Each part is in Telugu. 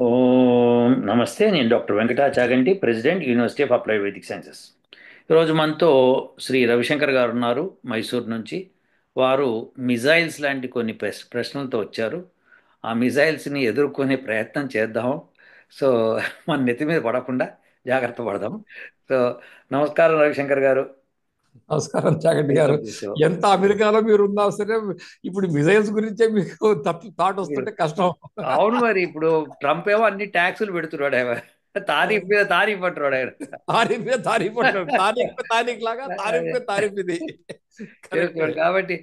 ఓం నమస్తే. నేను doctor Venkata Chaganti, president, university of applied Vedic sciences. ఈరోజు మనతో శ్రీ రవిశంకర్ గారు ఉన్నారు, మైసూర్ నుంచి. వారు మిజైల్స్ లాంటి కొన్ని ప్రశ్నలతో వచ్చారు. ఆ మిజైల్స్ని ఎదుర్కొనే ప్రయత్నం చేద్దాం. సో మన నెత్తి మీద పడకుండా జాగ్రత్త పడదాం. సో నమస్కారం రవిశంకర్ గారు. నమస్కారం చాగంటి గారు. Welcome to show. ఎంత అమెరికాలో మీరు ఉన్నా సరే ఇప్పుడు మిజైల్స్ గురించే మీకు థాట్ ఇప్పుడు వస్తుంటే కష్టం. అవును, మరి ఇప్పుడు ట్రంప్ ఏమో అన్ని ట్యాక్సులు పెడుతున్నాడు ఆయన. తారీఫ్ మీద తారీఫ్ అంటున్నాడు ఆయన. తారీఫ్ మీద తారీఫ్ అంటారు. తారీఖ్ పే తారీఖ్ లాగా తారీఫ్ అదే పే తారీఫ్ ఇది. కరెక్టే. చేస్తున్నాడు కాబట్టి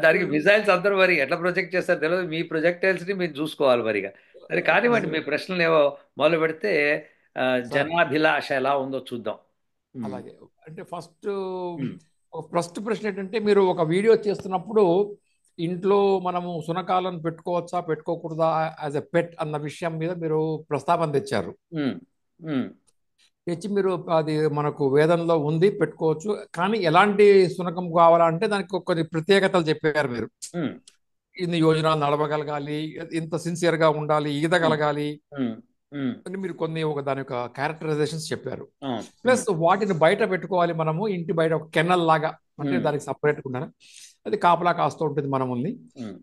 దానికి మిసైల్స్ అందరూ మరి ఎట్లా ప్రొజెక్ట్ చేస్తారు తెలియదు. మీ projectiles ని మీరు చూసుకోవాలి మరిగా. సరే కానివ్వండి, మీ నిజమే. ప్రశ్నలు ఏవో మొదలు పెడితే సార్ జనాభిలాష ఎలా ఉందో చూద్దాం. ఉమ్, అలాగే. అంటే ఉమ్, ఫస్ట్ ప్రశ్న ఏంటంటే మీరు ఒక వీడియో చేస్తున్నప్పుడు ఇంట్లో మనము సునకాలను పెట్టుకోవచ్చా పెట్టుకోకూడదా యాజ్ ఎ పెట్ అన్న విషయం మీద మీరు ప్రస్తావన తెచ్చారు. ఉమ్, ఉమ్, తెచ్చి మీరు అది మనకు వేదంలో ఉంది పెట్టుకోవచ్చు, కానీ ఎలాంటి శునకం కావాలంటే దానికి కొన్ని ప్రత్యేకతలు చెప్పారు మీరు. ఉమ్, ఇన్ని యోజనాలు నడవగలగాలి, ఇంత సిన్సియర్గా ఉండాలి, ఉమ్, ఈదగలగాలి ఉమ్, ఉమ్, అని మీరు కొన్ని దాని యొక్క క్యారెక్టరైజేషన్స్ చెప్పారు. అవును. ప్లస్ వాటిని బయట పెట్టుకోవాలి, మనము ఇంటి బయట ఒక కెన్నల్ లాగా, అంటే ఉమ్, దానికి సపరేట్గా ఉండాలి. అది కాపలా కాస్తూ ఉంటుంది మనల్ని. ఉమ్,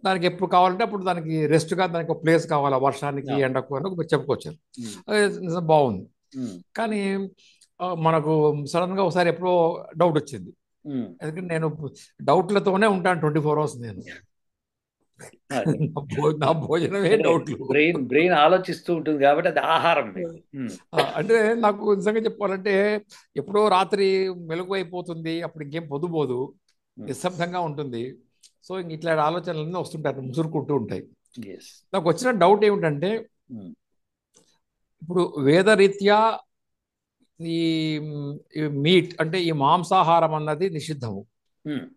దానికి ఎప్పుడు కావాలంటే అప్పుడు దానికి రెస్ట్గా దానికి ఒక ప్లేస్ కావాలి, వర్షానికి అవును. ఎండకు అని ఒకటి చెప్పుకోవచ్చు. ఉమ్, అది నిజం బాగుంది. ఉమ్, కానీ మనకు సడన్గా ఒకసారి ఎప్పుడో డౌట్ వచ్చింది. ఉమ్. ఎందుకంటే నేను డౌట్లతోనే ఉంటాను 24 hours నేను. అదే. నా భోజనమే అంటే డౌట్లు. బ్రెయిన్ బ్రెయిన్ ఆలోచిస్తూ ఉంటుంది కాబట్టి అది ఆహారం మీకు. ఉమ్, అంటే నాకు నిజంగా చెప్పాలంటే ఎప్పుడో రాత్రి మెలకువ అయిపోతుంది, అప్పుడు ఇంకేం పొద్దుపోదు, ఉమ్, నిశ్శబ్దంగా ఉంటుంది. సో ఇంక ఇట్లాంటి ఆలోచనలన్నీ వస్తుంటాయి, ముసురుకుంటూ ఉంటాయి. ఎస్. నాకు వచ్చిన డౌట్ ఏమిటంటే, ఉమ్, ఇప్పుడు వేదరీత్యా ఈ ఈ మీట్ అంటే ఈ మాంసాహారం అన్నది నిషిద్ధము. ఉమ్,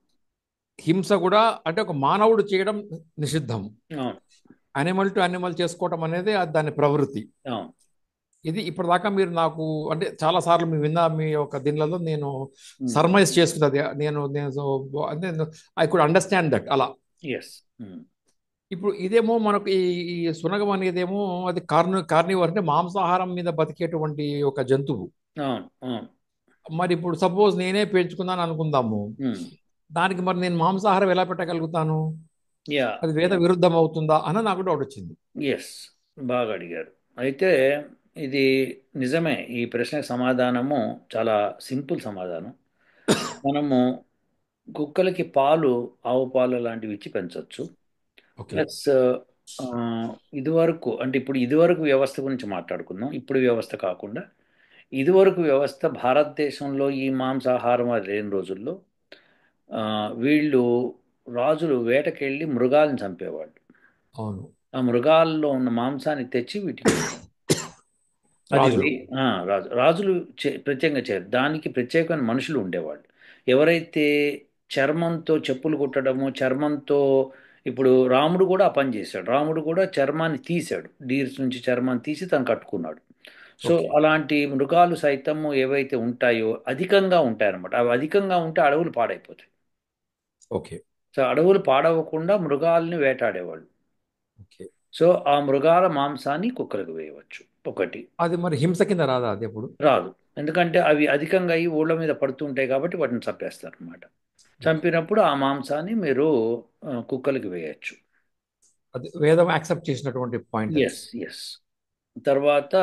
హింస కూడా అంటే ఒక మానవుడు చేయడం నిషిద్ధం. అవును. అనిమల్ టు అనిమల్ చేసుకోవటం అనేది దాని ప్రవృత్తి. అవును. ఇది ఇప్పటిదాకా మీరు నాకు అంటే చాలా సార్లు మీ విన్న మీ యొక్క దీనిలలో నేను ఉమ్, సర్మైజ్ చేసుకున్నది, నేను నేను అంటే ఐ కుడ్ అండర్స్టాండ్ దట్ అలా. ఎస్. ఉమ్, ఇప్పుడు ఇదేమో మనకు ఈ ఈ సునగం అనేదేమో అది కార్నివర్ అంటే మాంసాహారం మీద బతికేటువంటి ఒక జంతువు. అవును. అవును. మరి ఇప్పుడు సపోజ్ నేనే పెంచుకున్నాను అనుకుందాము, ఉమ్, దానికి మరి నేను మాంసాహారం ఎలా పెట్టగలుగుతాను? యా. అది వేద విరుద్ధం అవుతుందా అని నాకు డౌట్ వచ్చింది. ఎస్. బాగా అడిగారు. అయితే ఇది నిజమే. ఈ ప్రశ్నకు సమాధానము చాలా సింపుల్ సమాధానం. మనము కుక్కలకి పాలు, ఆవు పాలు లాంటివి ఇచ్చి పెంచవచ్చు. ఓకే. ప్లస్ ఆ, ఇదివరకు అంటే ఇప్పుడు ఇదివరకు వ్యవస్థ గురించి మాట్లాడుకుందాం. ఇప్పుడు వ్యవస్థ కాకుండా ఇదివరకు వ్యవస్థ భారతదేశంలో ఈ మాంసాహారం అది లేని రోజుల్లో ఆ, వీళ్ళు రాజులు వేటకెళ్ళి మృగాల్ని చంపేవాళ్ళు. అవును. ఆ మృగాల్లో ఉన్న మాంసాన్ని తెచ్చి వీటికి అది రాజులు. రాజులు ప్రత్యేకంగా చేయరు. దానికి ప్రత్యేకమైన మనుషులు ఉండేవాళ్ళు. ఎవరైతే చర్మంతో చెప్పులు కుట్టడము, చర్మంతో ఇప్పుడు రాముడు కూడా ఆ పని చేశాడు. రాముడు కూడా చర్మాన్ని తీశాడు. డీర్స్ నుంచి చర్మాన్ని తీసి తను కట్టుకున్నాడు. So okay. అలాంటి మృగాలు సైతము ఏవైతే ఉంటాయో అధికంగా ఉంటాయన్నమాట. అవి అధికంగా ఉంటే అడవులు పాడైపోతాయి. ఓకే. సో అడవులు పాడవకుండా మృగాల్ని వేటాడేవాళ్ళు. ఓకే. సో ఆ మృగాల మాంసాన్ని కుక్కలకు వేయవచ్చు. ఒకటి. అది మరి హింస కింద రాదా అది ఎప్పుడు? రాదు. ఎందుకంటే అవి అధికంగా అయ్యి ఊళ్ళ మీద పడుతూ ఉంటాయి కాబట్టి వాటిని చంపేస్తారు అనమాట. ఓకే. చంపినప్పుడు ఆ మాంసాన్ని మీరు కుక్కలకి వేయచ్చు. అది వేదం యాక్సెప్ట్ చేసినటువంటి పాయింట్ అది. ఎస్. ఎస్. తర్వాత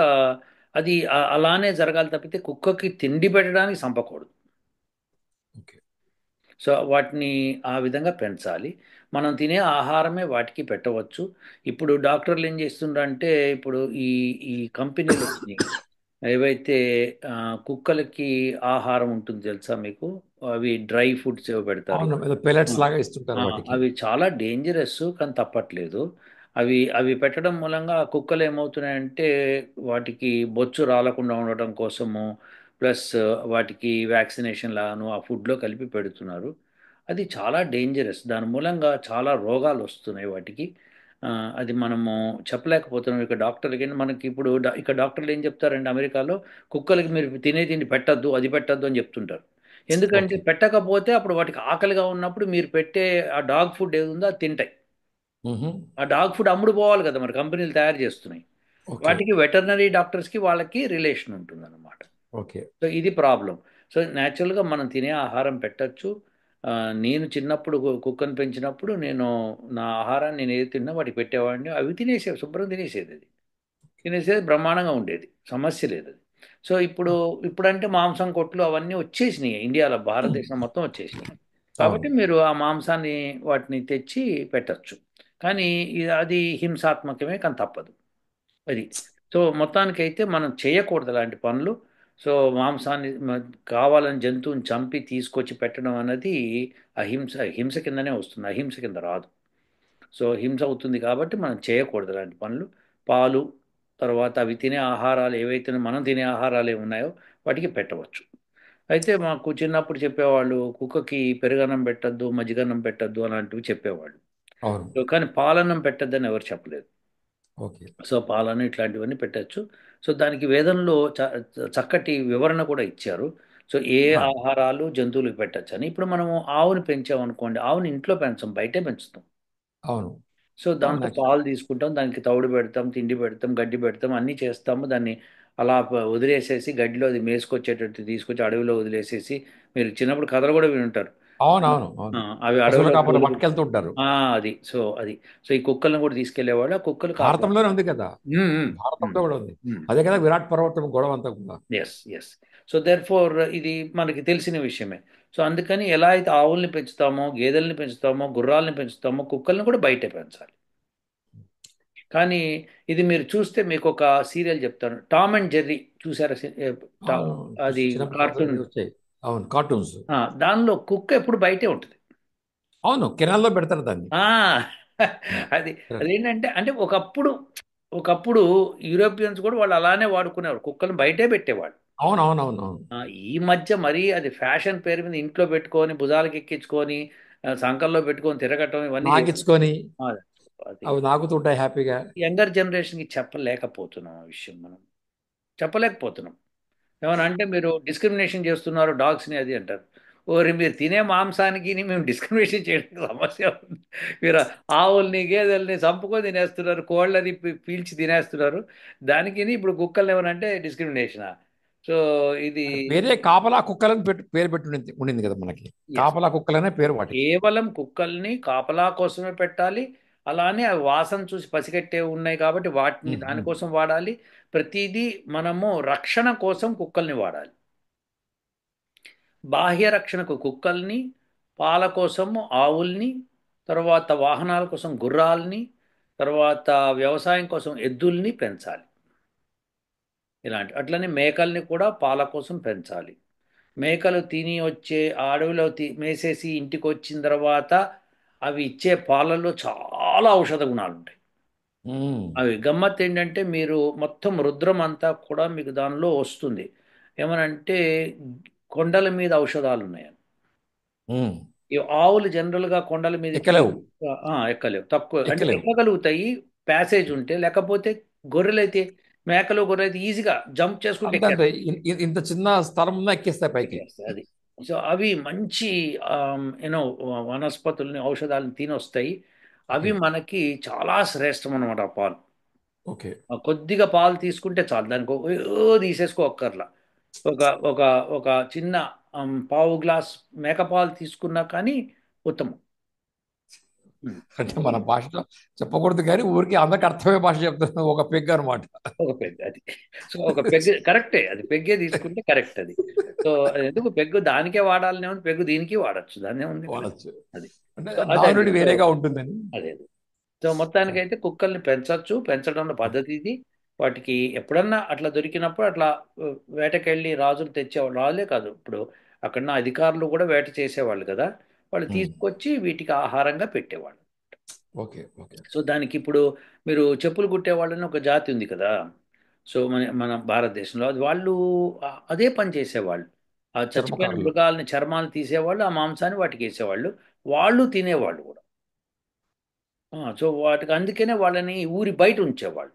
అది అలానే జరగాలి తప్పితే కుక్కకి తిండి పెట్టడానికి చంపకూడదు. ఓకే. సో వాటిని ఆ విధంగా పెంచాలి. మనం తినే ఆహారమే వాటికి పెట్టవచ్చు. ఇప్పుడు డాక్టర్లు ఏం చేస్తుండ్రంటే ఇప్పుడు ఈ ఈ కంపెనీలు వచ్చినాయి. ఏవైతే ఆ, కుక్కలకి ఆహారం ఉంటుంది తెలుసా మీకు? అవి డ్రై ఫుడ్స్ ఏవో పెడతారు. అవును, ఏదో ఆ, పెల్లెట్స్ లాగా ఇస్తుంటారు వాటికి. అవి చాలా డేంజరస్, కానీ తప్పట్లేదు. అవి అవి పెట్టడం మూలంగా ఆ కుక్కలు ఏమవుతున్నాయంటే వాటికి బొచ్చు రాలకుండా ఉండటం కోసము, ప్లస్ వాటికి వ్యాక్సినేషన్ లాను ఆ ఫుడ్లో కలిపి పెడుతున్నారు. అది చాలా డేంజరస్. దాని మూలంగా చాలా రోగాలు వస్తున్నాయి వాటికి. ఆ, అది మనము చెప్పలేకపోతున్నాం. ఇక డాక్టర్లకి మనకి ఇప్పుడు ఇక డాక్టర్లు ఏం చెప్తారంటే అమెరికాలో కుక్కలకి మీరు తినే తిండి పెట్టద్దు, అది పెట్టద్దు అని చెప్తుంటారు. ఎందుకంటే ఓకే. పెట్టకపోతే అప్పుడు వాటికి ఆకలిగా ఉన్నప్పుడు మీరు పెట్టే ఆ డాగ్ ఫుడ్ ఏది ఉందో అది తింటాయి. మ్హూ. ఆ డాగ్ ఫుడ్ అమ్ముడు పోవాలి కదా, మరి కంపెనీలు తయారు చేస్తున్నాయి. ఓకే. వాటికి వెటర్నరీ డాక్టర్స్కి వాళ్ళకి రిలేషన్ ఉంటుందన్నమాట. ఓకే. సో ఇది ప్రాబ్లం. సో న్యాచురల్గా మనం తినే ఆహారం పెట్టచ్చు. నేను చిన్నప్పుడు కుక్కను పెంచినప్పుడు నేను నా ఆహారాన్ని నేను ఏది తిన్నా వాటికి పెట్టేవాడిని, అవి తినేసేవి, శుభ్రం తినేసేది అది. తినేసేది బ్రహ్మాండంగా ఉండేది, సమస్య లేదు అది. సో ఇప్పుడంటే మాంసం కొట్లు అవన్నీ వచ్చేసినాయి ఇండియాలో, భారతదేశం మొత్తం వచ్చేసినాయి. అవును. కాబట్టి మీరు ఆ మాంసాన్ని వాటిని తెచ్చి పెట్టచ్చు. కానీ అది హింసాత్మకమే, కానీ తప్పదు అది. సో మొత్తానికైతే మనం చేయకూడదు అలాంటి పనులు. సో మాంసాన్ని కావాలని జంతువుని చంపి తీసుకొచ్చి పెట్టడం అనేది అహింస, హింస కిందనే వస్తుంది, అహింస కింద రాదు. సో హింస అవుతుంది కాబట్టి మనం చేయకూడదు అలాంటి పనులు. పాలు, తర్వాత అవి తినే ఆహారాలు ఏవైతే మనం తినే ఆహారాలు ఏమి ఉన్నాయో వాటికి పెట్టవచ్చు. అయితే మాకు చిన్నప్పుడు చెప్పేవాళ్ళు కుక్కకి పెరుగన్నం పెట్టద్దు, మజ్జిగన్నం పెట్టద్దు అలాంటివి చెప్పేవాళ్ళు. అవును. సో కానీ పాలన్నం పెట్టద్దని ఎవరు చెప్పలేదు. ఓకే. సో పాలను ఇట్లాంటివన్నీ పెట్టచ్చు. సో దానికి వేదంలో చక్కటి వివరణ కూడా ఇచ్చారు. సో ఏ ఆ, ఆహారాలు జంతువులకు పెట్టచ్చు అని. ఇప్పుడు మనము ఆవుని పెంచామనుకోండి, ఆవుని ఇంట్లో పెంచం, బయటే పెంచుతాం. అవును. సో అవును. దాంతో యాక్చువల్. పాలు తీసుకుంటాం, దానికి తౌడు పెడతాం, తిండి పెడతాం, గడ్డి పెడతాం, అన్నీ చేస్తాము. దాన్ని అలా వదిలేసేసి గడ్డిలో అది మేసుకొచ్చేటట్టు తీసుకొచ్చి అడవిలో వదిలేసేసి, మీరు చిన్నప్పుడు కథలు కూడా వినుంటారు. అవునవును. అవును. ఆ, అవి పశువుల అడవిలో కాపరి దొరుకు పట్టుకెళ్తూ ఉంటారు. అది సో అది. సో ఈ కుక్కలను కూడా తీసుకెళ్లేవాళ్ళు, ఆ కుక్కలు భారతంలోనే ఉంది కదా. కాపాడు. భారతంలో కూడా ఉంది. అదే కదా విరాట్ పర్వతం గొడవ అంతా కూడా. Yes yes. So therefore ఇది మనకి తెలిసిన విషయమే. సో అందుకని ఎలా అయితే ఆవుల్ని పెంచుతామో, గేదెల్ని పెంచుతామో, గుర్రాలని పెంచుతామో, కుక్కల్ని కూడా బయటే పెంచాలి. కానీ ఇది మీరు చూస్తే మీకు ఒక సీరియల్ చెప్తాను, టామ్ అండ్ జెర్రీ చూసారా? అవును. అది చిన్నప్పుడు కార్టూన్. వచ్చాయి. అవును, కార్టూన్స్. దానిలో కుక్క ఎప్పుడు బయటే ఉంటుంది. అవును, కిరణాల్లో పెడతారు దాన్ని. ఆ, అది అదేంటంటే అంటే ఒకప్పుడు యూరోపియన్స్ కూడా వాళ్ళు అలానే వాడుకునేవారు, కుక్కలను బయటే పెట్టేవాళ్ళు. అవును, అవును, అవును, అవును. ఈ మధ్య మరీ అది ఫ్యాషన్ పేరు మీద ఇంట్లో పెట్టుకొని భుజాలకు ఎక్కించుకొని సంకల్లో పెట్టుకొని తిరగటం ఇవన్నీ చేస్తారు. నాకిచ్చుకొని అది అది అవి నాకుతుంటాయి హ్యాపీగా. యంగర్ జనరేషన్కి చెప్పలేకపోతున్నాం ఆ విషయం, మనం చెప్పలేకపోతున్నాం. ఏమన్నా అంటే మీరు డిస్క్రిమినేషన్ చేస్తున్నారు డాగ్స్ని అది అంటారు. ఓరి మీరు తినే మాంసానికి మేము డిస్క్రిమినేషన్ చేయడానికి సమస్య ఉంది. మీరు ఆవుల్ని గేదెల్ని చంపుకొని తినేస్తున్నారు, కోళ్ళని పీల్చి తినేస్తున్నారు. దానికి ఇప్పుడు కుక్కల్ని ఏమనంటే డిస్క్రిమినేషనా? సో ఇది అంటే పేరే కాపలా కుక్కలని పేరు పెట్టి ఉండింది కదా మనకి. ఎస్, కాపలా కుక్కలనే పేరు వాటికి. కేవలం కుక్కల్ని కాపలా కోసమే పెట్టాలి. అలానే అవి వాసన చూసి పసిగట్టే ఉన్నాయి కాబట్టి వాటిని ఉమ్, ఉమ్. దానికోసం వాడాలి. ప్రతిదీ మనము రక్షణ కోసం కుక్కల్ని వాడాలి. బాహ్య రక్షణకు కుక్కల్ని, పాల కోసము ఆవుల్ని, తర్వాత వాహనాల కోసం గుర్రాల్ని, తర్వాత వ్యవసాయం కోసం ఎద్దుల్ని పెంచాలి. ఇలాంటి అట్లనే మేకల్ని కూడా పాల కోసం పెంచాలి. మేకలు తిని వచ్చే ఆ అడవిలో మేసేసి ఇంటికి వచ్చిన తర్వాత అవి ఇచ్చే పాలల్లో చాలా ఔషధ గుణాలు ఉంటాయి. ఉమ్, అవి గమ్మత్ ఏంటంటే మీరు మొత్తం రుద్రం అంతా కూడా మీకు దానిలో వస్తుంది. ఏమనంటే కొండల మీద ఔషధాలు ఉన్నాయి. ఉమ్. ఈ ఆవులు జనరల్గా కొండల మీదకి ఎక్కలేవు. ఎక్కలేవు, తక్కువ అంటే ఎక్కలేవు. ఎక్కగలుగుతాయి ప్యాసేజ్ ఉంటే. లేకపోతే గొర్రెలైతే, మేకలు గొర్రెలు అయితే ఈజీగా జంప్ చేసుకుంటే అంతే ఇంత చిన్న స్థలం ఉన్నా ఎక్కిస్తాయి పైకి. ఎక్కేస్తాయి అది. సో అవి మంచి యూనో వనస్పతుల్ని ఔషధాలను తినొస్తాయి. ఓకే. అవి మనకి చాలా శ్రేష్టం అనమాట ఆ పాలు. ఓకే. కొద్దిగా పాలు తీసుకుంటే చాలు, దానికి తీసేసుకోక్కర్లా. ఒక ఒక ఒక చిన్న పావు గ్లాస్ మేకపాలు తీసుకున్నా కానీ ఉత్తమం. ఉమ్. అంటే మన భాషలో చెప్పకూడదు కానీ ఊరికి అందరికి అర్థమయ్యే భాష చెప్తున్నాం, ఒక పెగ్ అనమాట. ఒక పెగ్ అది. సో ఒక పెగ్ కరెక్టే, అది పెగ్గే తీసుకుంటే కరెక్ట్ అది. సో అది ఎందుకు పెగ్గు దానికే వాడాలనే ఉంది, పెగ్గు దీనికి వాడచ్చు, దాన్నే ఉంది ఇక్కడ. వాడచ్చు. అది. అంటే సో దాని అదండి. నుండి సో వేరేగా ఉంటుందని. అదే. సో మొత్తానికైతే కుక్కల్ని పెంచవచ్చు, పెంచడంలో పద్ధతి ఇది. వాటికి ఎప్పుడన్నా అట్లా దొరికినప్పుడు అట్లా వేటకెళ్ళి రాజులు తెచ్చేవాళ్ళు, రాజులే కాదు ఇప్పుడు అక్కడ అధికారులు కూడా వేట చేసేవాళ్ళు కదా, వాళ్ళు ఉమ్. తీసుకొచ్చి వీటికి ఆహారంగా పెట్టేవాళ్ళు. ఓకే. ఓకే. సో దానికి ఇప్పుడు మీరు చెప్పులు కుట్టేవాళ్ళని ఒక జాతి ఉంది కదా. సో మన మన భారతదేశంలో అది వాళ్ళు అదే పని చేసేవాళ్ళు. ఆ చచ్చిపోయిన చర్మకారులు. మృగాలని చర్మాలు తీసేవాళ్ళు, ఆ మాంసాన్ని వాటికి వేసేవాళ్ళు, వాళ్ళు తినేవాళ్ళు కూడా. సో వాటికి అందుకనే వాళ్ళని ఊరి బయట ఉంచేవాళ్ళు.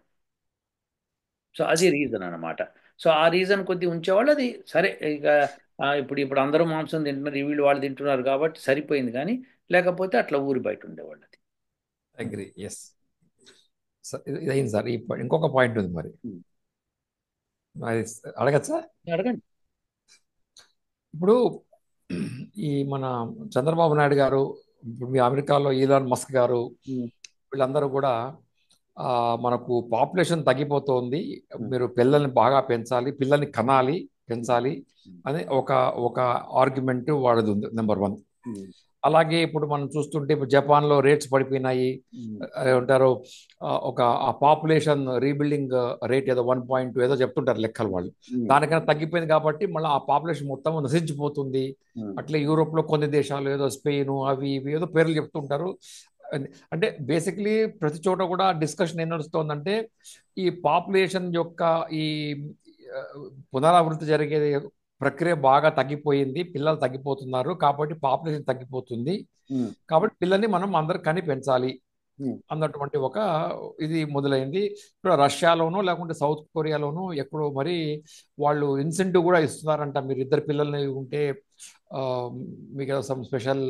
సో అది రీజన్ అన్నమాట. సో ఆ రీజన్ కొద్ది ఉంచేవాళ్ళు, అది సరే ఇక ఇప్పుడు అందరూ మాంసం తింటున్నారు, వీళ్ళు వాళ్ళు తింటున్నారు కాబట్టి సరిపోయింది. కానీ లేకపోతే అట్లా ఊరి బయట ఉండేవాళ్ళు అది. అగ్రి. ఎస్. ఇది అయింది సార్. ఇంకొక పాయింట్ ఉంది మరి. ఉమ్. అది అడగచ్చా? అడగండి. ఇప్పుడు ఈ మన చంద్రబాబు నాయుడు గారు, ఇప్పుడు మీ అమెరికాలో ఈలాన్ మస్క్ గారు, ఉమ్, వీళ్ళందరూ కూడా ఆ, మనకు పాపులేషన్ తగ్గిపోతుంది, ఉమ్, మీరు పిల్లల్ని బాగా పెంచాలి, పిల్లల్ని కనాలి, పెంచాలి ఉమ్, అని ఒక ఒక ఆర్గ్యుమెంట్ వాడదు ఉంది, నెంబర్ వన్. ఉమ్, అలాగే ఇప్పుడు మనం చూస్తుంటే ఇప్పుడు జపాన్లో రేట్స్ పడిపోయినాయి. ఉమ్, ఏమంటారు, ఒక ఆ పాపులేషన్ రీబిల్డింగ్ రేట్ ఏదో 1.2 ఏదో చెప్తుంటారు లెక్కలు వాళ్ళు. ఉమ్, దానికన్నా తగ్గిపోయింది కాబట్టి మళ్ళీ ఆ పాపులేషన్ మొత్తం నశించిపోతుంది. ఉమ్, అట్లే యూరోప్లో కొన్ని దేశాలు ఏదో స్పెయిన్ అవి ఇవి ఏదో పేర్లు చెప్తుంటారు. అంటే బేసిక్లీ ప్రతి చోట కూడా డిస్కషన్ ఏం నడుస్తోందంటే ఈ పాపులేషన్ యొక్క ఈ ఆ, పునరావృతి జరిగే ప్రక్రియ బాగా తగ్గిపోయింది, పిల్లలు తగ్గిపోతున్నారు కాబట్టి పాపులేషన్ తగ్గిపోతుంది, ఉమ్, కాబట్టి పిల్లల్ని మనం అందరు కని పెంచాలి ఉమ్. అన్నటువంటి ఒక ఇది మొదలైంది. ఇప్పుడు రష్యాలోనూ లేకుంటే సౌత్ కొరియాలోనూ ఎక్కడో మరి వాళ్ళు ఇన్సెంటివ్ కూడా ఇస్తున్నారంట, మీరు ఇద్దరు పిల్లల్ని ఉంటే ఆ, మీకు ఏదో సమ్ స్పెషల్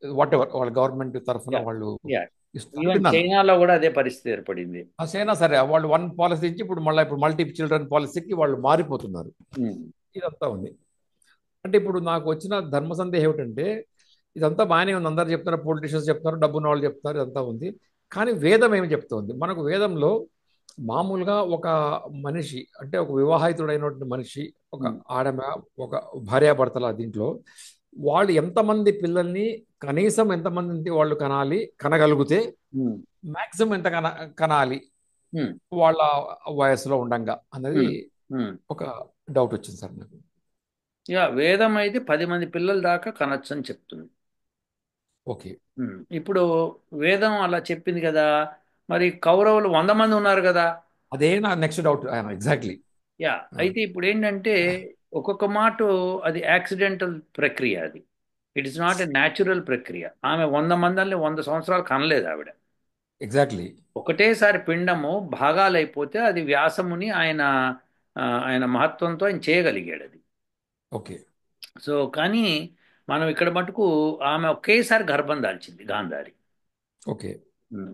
వాట్ ఎవర్ వాళ్ళ గవర్నమెంట్ తరఫున యా, వాళ్ళు యా. ఇస్తున్నారు ఈవెన్ విన్నాను. చైనాలో కూడా అదే పరిస్థితి ఏర్పడింది. ఆ చైనా సరే వాళ్ళు వన్ పాలసీ ఇచ్చి ఇప్పుడు మల్టీ చిల్డ్రన్ పాలసీకి వాళ్ళు మారిపోతున్నారు. ఉమ్, ఇదంతా ఉంది. అంటే ఇప్పుడు నాకు వచ్చిన ధర్మ సందేహం ఏమిటంటే ఇదంతా బాగానే ఉంది, అందరు చెప్తున్నారు, పొలిటీషియన్స్ చెప్తున్నారు, డబ్బున్న వాళ్ళు చెప్తున్నారు, ఇదంతా ఉంది. కానీ వేదం ఏమి చెప్తోంది మనకు? వేదంలో మామూలుగా ఒక మనిషి అంటే ఒక వివాహితుడైనటువంటి మనిషి, ఒక ఉమ్, ఆడమ, ఒక భార్యాభర్తల దీంట్లో వాళ్ళు ఎంతమంది పిల్లల్ని, కనీసం ఎంతమంది వాళ్ళు కనగలిగితే ఉమ్, మాక్సిమం ఎంత కనాలి ఉమ్, వాళ్ళ వయసులో ఉండంగా అన్నది ఉమ్, ఉమ్. ఒక డౌట్ వచ్చింది సార్ నాకు. యా, వేదం అయితే 10 మంది పిల్లల దాకా కనొచ్చు అని చెప్తుంది. ఓకే. ఇప్పుడు వేదం అలా చెప్పింది కదా, మరి కౌరవులు 100 మంది ఉన్నారు కదా. అదే నా నెక్స్ట్ డౌట్. ఎగ్జాక్ట్లీ. యా, అయితే ఇప్పుడు ఏంటంటే ఒక్కొక్క మాట అది యాక్సిడెంటల్ ప్రక్రియ అది. It is not a natural ప్రక్రియ. ఆమె 100 మందిని 100 సంవత్సరాలు కనలేదు ఆవిడ. ఎగ్జాక్ట్లీ. ఒకటేసారి పిండము భాగాలైపోతే అది వ్యాసముని ఆయన మహత్వంతో ఆయన చేయగలిగాడు అది. ఓకే. సో కానీ మనం ఇక్కడ మటుకు ఆమె ఒకేసారి గర్భం దాల్చింది Gandhari. Okay.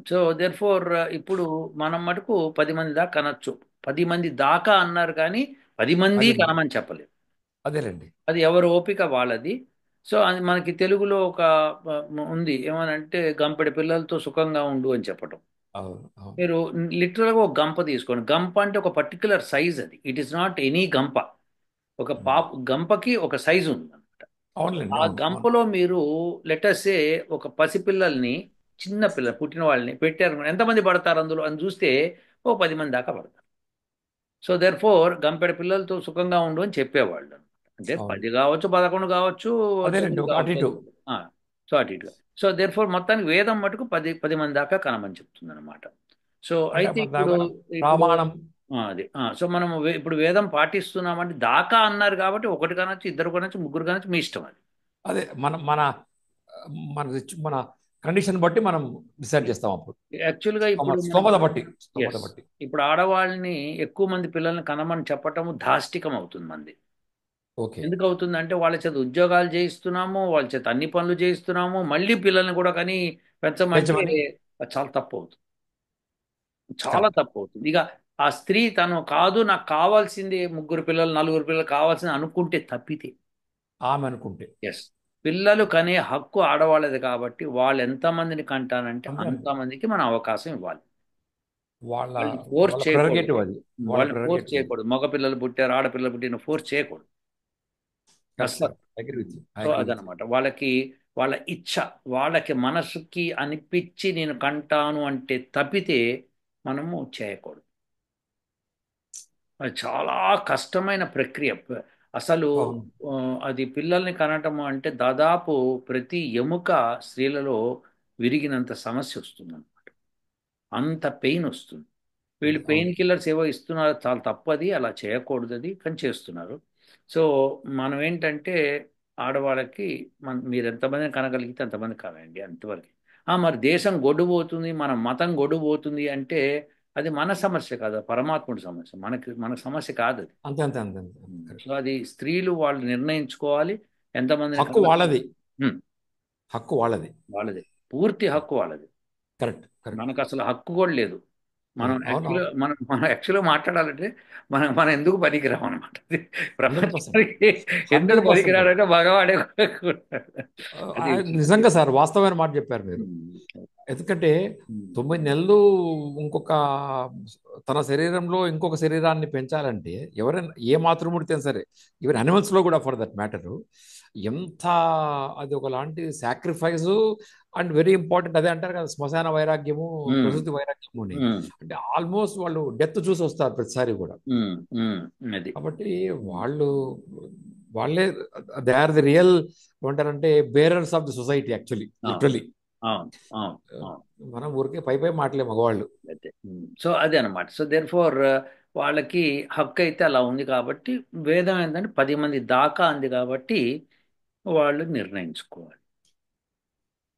So therefore ఇప్పుడు మనం మటుకు 10 మంది దాకా కనొచ్చు. 10 మంది దాకా అన్నారు కానీ 10 మంది అదే కనమని చెప్పలేదు. అదేలేండి. అది ఎవరి ఓపిక వాళ్ళది. సో అది మనకి తెలుగులో ఒక ఉంది ఏమనంటే గంపెడి పిల్లలతో సుఖంగా ఉండు అని చెప్పటం. అవును, అవును. మీరు లిటరల్గా ఒక గంప తీసుకోండి. గంప అంటే ఒక పర్టికులర్ సైజ్ అది. ఇట్ ఈస్ నాట్ ఎనీ గంప. ఒక ఉమ్. గంపకి ఒక సైజు ఉంది అనమాట. అవునులేండి. ఆ అవును, అవును. గంపలో మీరు లెటర్సే ఒక పసిపిల్లల్ని, చిన్న పిల్లలు పుట్టిన వాళ్ళని పెట్టారు, ఎంతమంది పడతారు అందులో అని చూస్తే ఓ 10 మంది దాకా పడతారు. సో దెర్ ఫోర్ గంపెడ పిల్లలతో సుఖంగా ఉండు అని చెప్పేవాళ్ళు. అంటే అవును. 10 కావచ్చు, 11 కావచ్చు, అదేలేండి 9 ఒక అటు కావచ్చు. ఇటు. ఆ, సో అటు ఇటుగా. సో దెర్ ఫోర్ మొత్తానికి వేదం మటుకు 10 మంది దాకా కనమని చెప్తుంది అనమాట. సో అంటే అయితే మన ఇప్పుడు దానిపైన ఇప్పుడు ప్రమాణం. అది సో మనం ఇప్పుడు వేదం పాటిస్తున్నామంటే దాకా అన్నారు కాబట్టి ఒకటి కనొచ్చు, ఇద్దరు కనొచ్చు, ముగ్గురు కనొచ్చు, మీ ఇష్టం అది. అదే మన మన మన మన కండిషన్ బట్టి మనం డిసైడ్ చేస్తాం అప్పుడు. యాక్చువల్గా ఇప్పుడు స్తోమత మనకి స్తోమత బట్టి, స్తోమత ఎస్, బట్టి. ఇప్పుడు ఆడవాళ్ళని ఎక్కువ మంది పిల్లల్ని కనమని చెప్పటము ధాష్టికం అవుతుంది మంది. ఓకే. ఎందుకు అవుతుందంటే వాళ్ళ చేత ఉద్యోగాలు చేయిస్తున్నాము, వాళ్ళ చేత అన్ని పనులు చేయిస్తున్నాము, మళ్ళీ పిల్లల్ని కూడా కానీ పెంచమంటే పెంచమని. అది చాలా తప్పు అవుతుంది. చాలా కరెక్ట్. తప్పు అవుతుంది. ఇక ఆ స్త్రీ తను కాదు నాకు కావాల్సింది ముగ్గురు పిల్లలు, నలుగురు పిల్లలు కావాల్సింది అనుకుంటే తప్పితే. ఆమె అనుకుంటే. ఎస్, పిల్లలు కనే హక్కు ఆడవాళ్ళది కాబట్టి వాళ్ళు ఎంతమందిని కంటానంటే అంతే అంతే. అంతమందికి మనం అవకాశం ఇవ్వాలి. వాళ్ళ వాళ్ళని ఫోర్స్ వాళ్ళ చేయకూడదు. ప్రెరగేటివ్ అది. వాళ్ళ వాళ్ళని ఫోర్స్ ప్రెరగేటివ్ అది. చేయకూడదు. మగ పిల్లలు పుట్టారు, ఆడపిల్లలు పుట్టిన ఫోర్స్ చేయకూడదు కరెక్ట్ అస్సలు. Sir. Agree with you, so agree with you. అదనమాట వాళ్ళకి, వాళ్ళ ఇచ్ఛ, వాళ్ళకి మనసుకి అనిపించి నేను కంటాను అంటే తప్పితే మనము చేయకూడదు. అది చాలా కష్టమైన ప్రక్రియ. అసలు అవును. ఆ, అది పిల్లల్ని కనటం అంటే దాదాపు ప్రతి ఎముక స్త్రీలలో విరిగినంత సమస్య వస్తుంది. అంత పెయిన్ వస్తుంది. వీళ్ళు పెయిన్ అవును. కిల్లర్స్ ఏవో ఇస్తున్నారు, చాలా తప్పది, అలా చేయకూడదు అది, కానీ చేస్తున్నారు. సో మనం ఏంటంటే ఆడవాళ్ళకి మీరు ఎంతమందిని కనగలిగితే అంతమంది కనండి అంతవరకు. మరి దేశం గొడ్డుపోతుంది, మన మతం గొడ్డుపోతుంది అంటే అది మన సమస్య కాదు, అది పరమాత్ముడి సమస్య, మన సమస్య కాదు అది. అంతే అంతే అంతే అంతే. So correct. అది స్త్రీలు వాళ్ళు నిర్ణయించుకోవాలి ఎంతమందిని హక్కు కనగలిగి. వాళ్ళది. హక్కు వాళ్ళది. వాళ్ళది, పూర్తి హక్కు వాళ్ళది. కరెక్ట్. కరెక్ట్. మనకు అసలు హక్కు కూడా లేదు. అవును. అవునవును. మనం యాక్చువల్గా మాట్లాడాలంటే మనం ఎందుకు పనికిరాం అనమాట. 100%. ప్రపంచానికి ఎందుకు 100% అండి. పనికిరాడంటే మగవాడే అది విషయం. నిజంగా సార్ వాస్తవమైన మాట చెప్పారు మీరు. ఉమ్, ఎందుకంటే ఉమ్, 9 నెలలు ఇంకొక తన శరీరంలో ఇంకొక శరీరాన్ని పెంచాలంటే ఎవరైనా ఏ మాతృమూర్తి సరే, ఈవెన్ అనిమల్స్ లో కూడా ఫర్ దట్ మ్యాటర్, ఎంత అది ఒకలాంటి సాక్రిఫైస్. అండ్ వెరీ ఇంపార్టెంట్ అదే అంటారు కదా, శ్మశాన వైరాగ్యము ఉమ్, ప్రసూతి వైరాగ్యము అని. ఉమ్, అంటే ఆల్మోస్ట్ వాళ్ళు డెత్ చూసి వస్తారు ప్రతిసారి కూడా. ఉమ్, ఉమ్, అది. కాబట్టి ఉమ్, వాళ్ళు వాళ్ళే దే ఆర్ ది రియల్ ఏమంటారంటే bearers of the society actually అవును, లిటరలీ. అవును, అవును, అవును. మనం ఊరికే పై పై మాటలే మగవాళ్ళు. అదే. సో అదే అనమాట. సో దేర్ ఫోర్ వాళ్ళకి హక్కు అయితే అలా ఉంది కాబట్టి, వేదం ఏంటంటే 10 మంది దాకా అంది కాబట్టి వాళ్ళు నిర్ణయించుకోవాలి.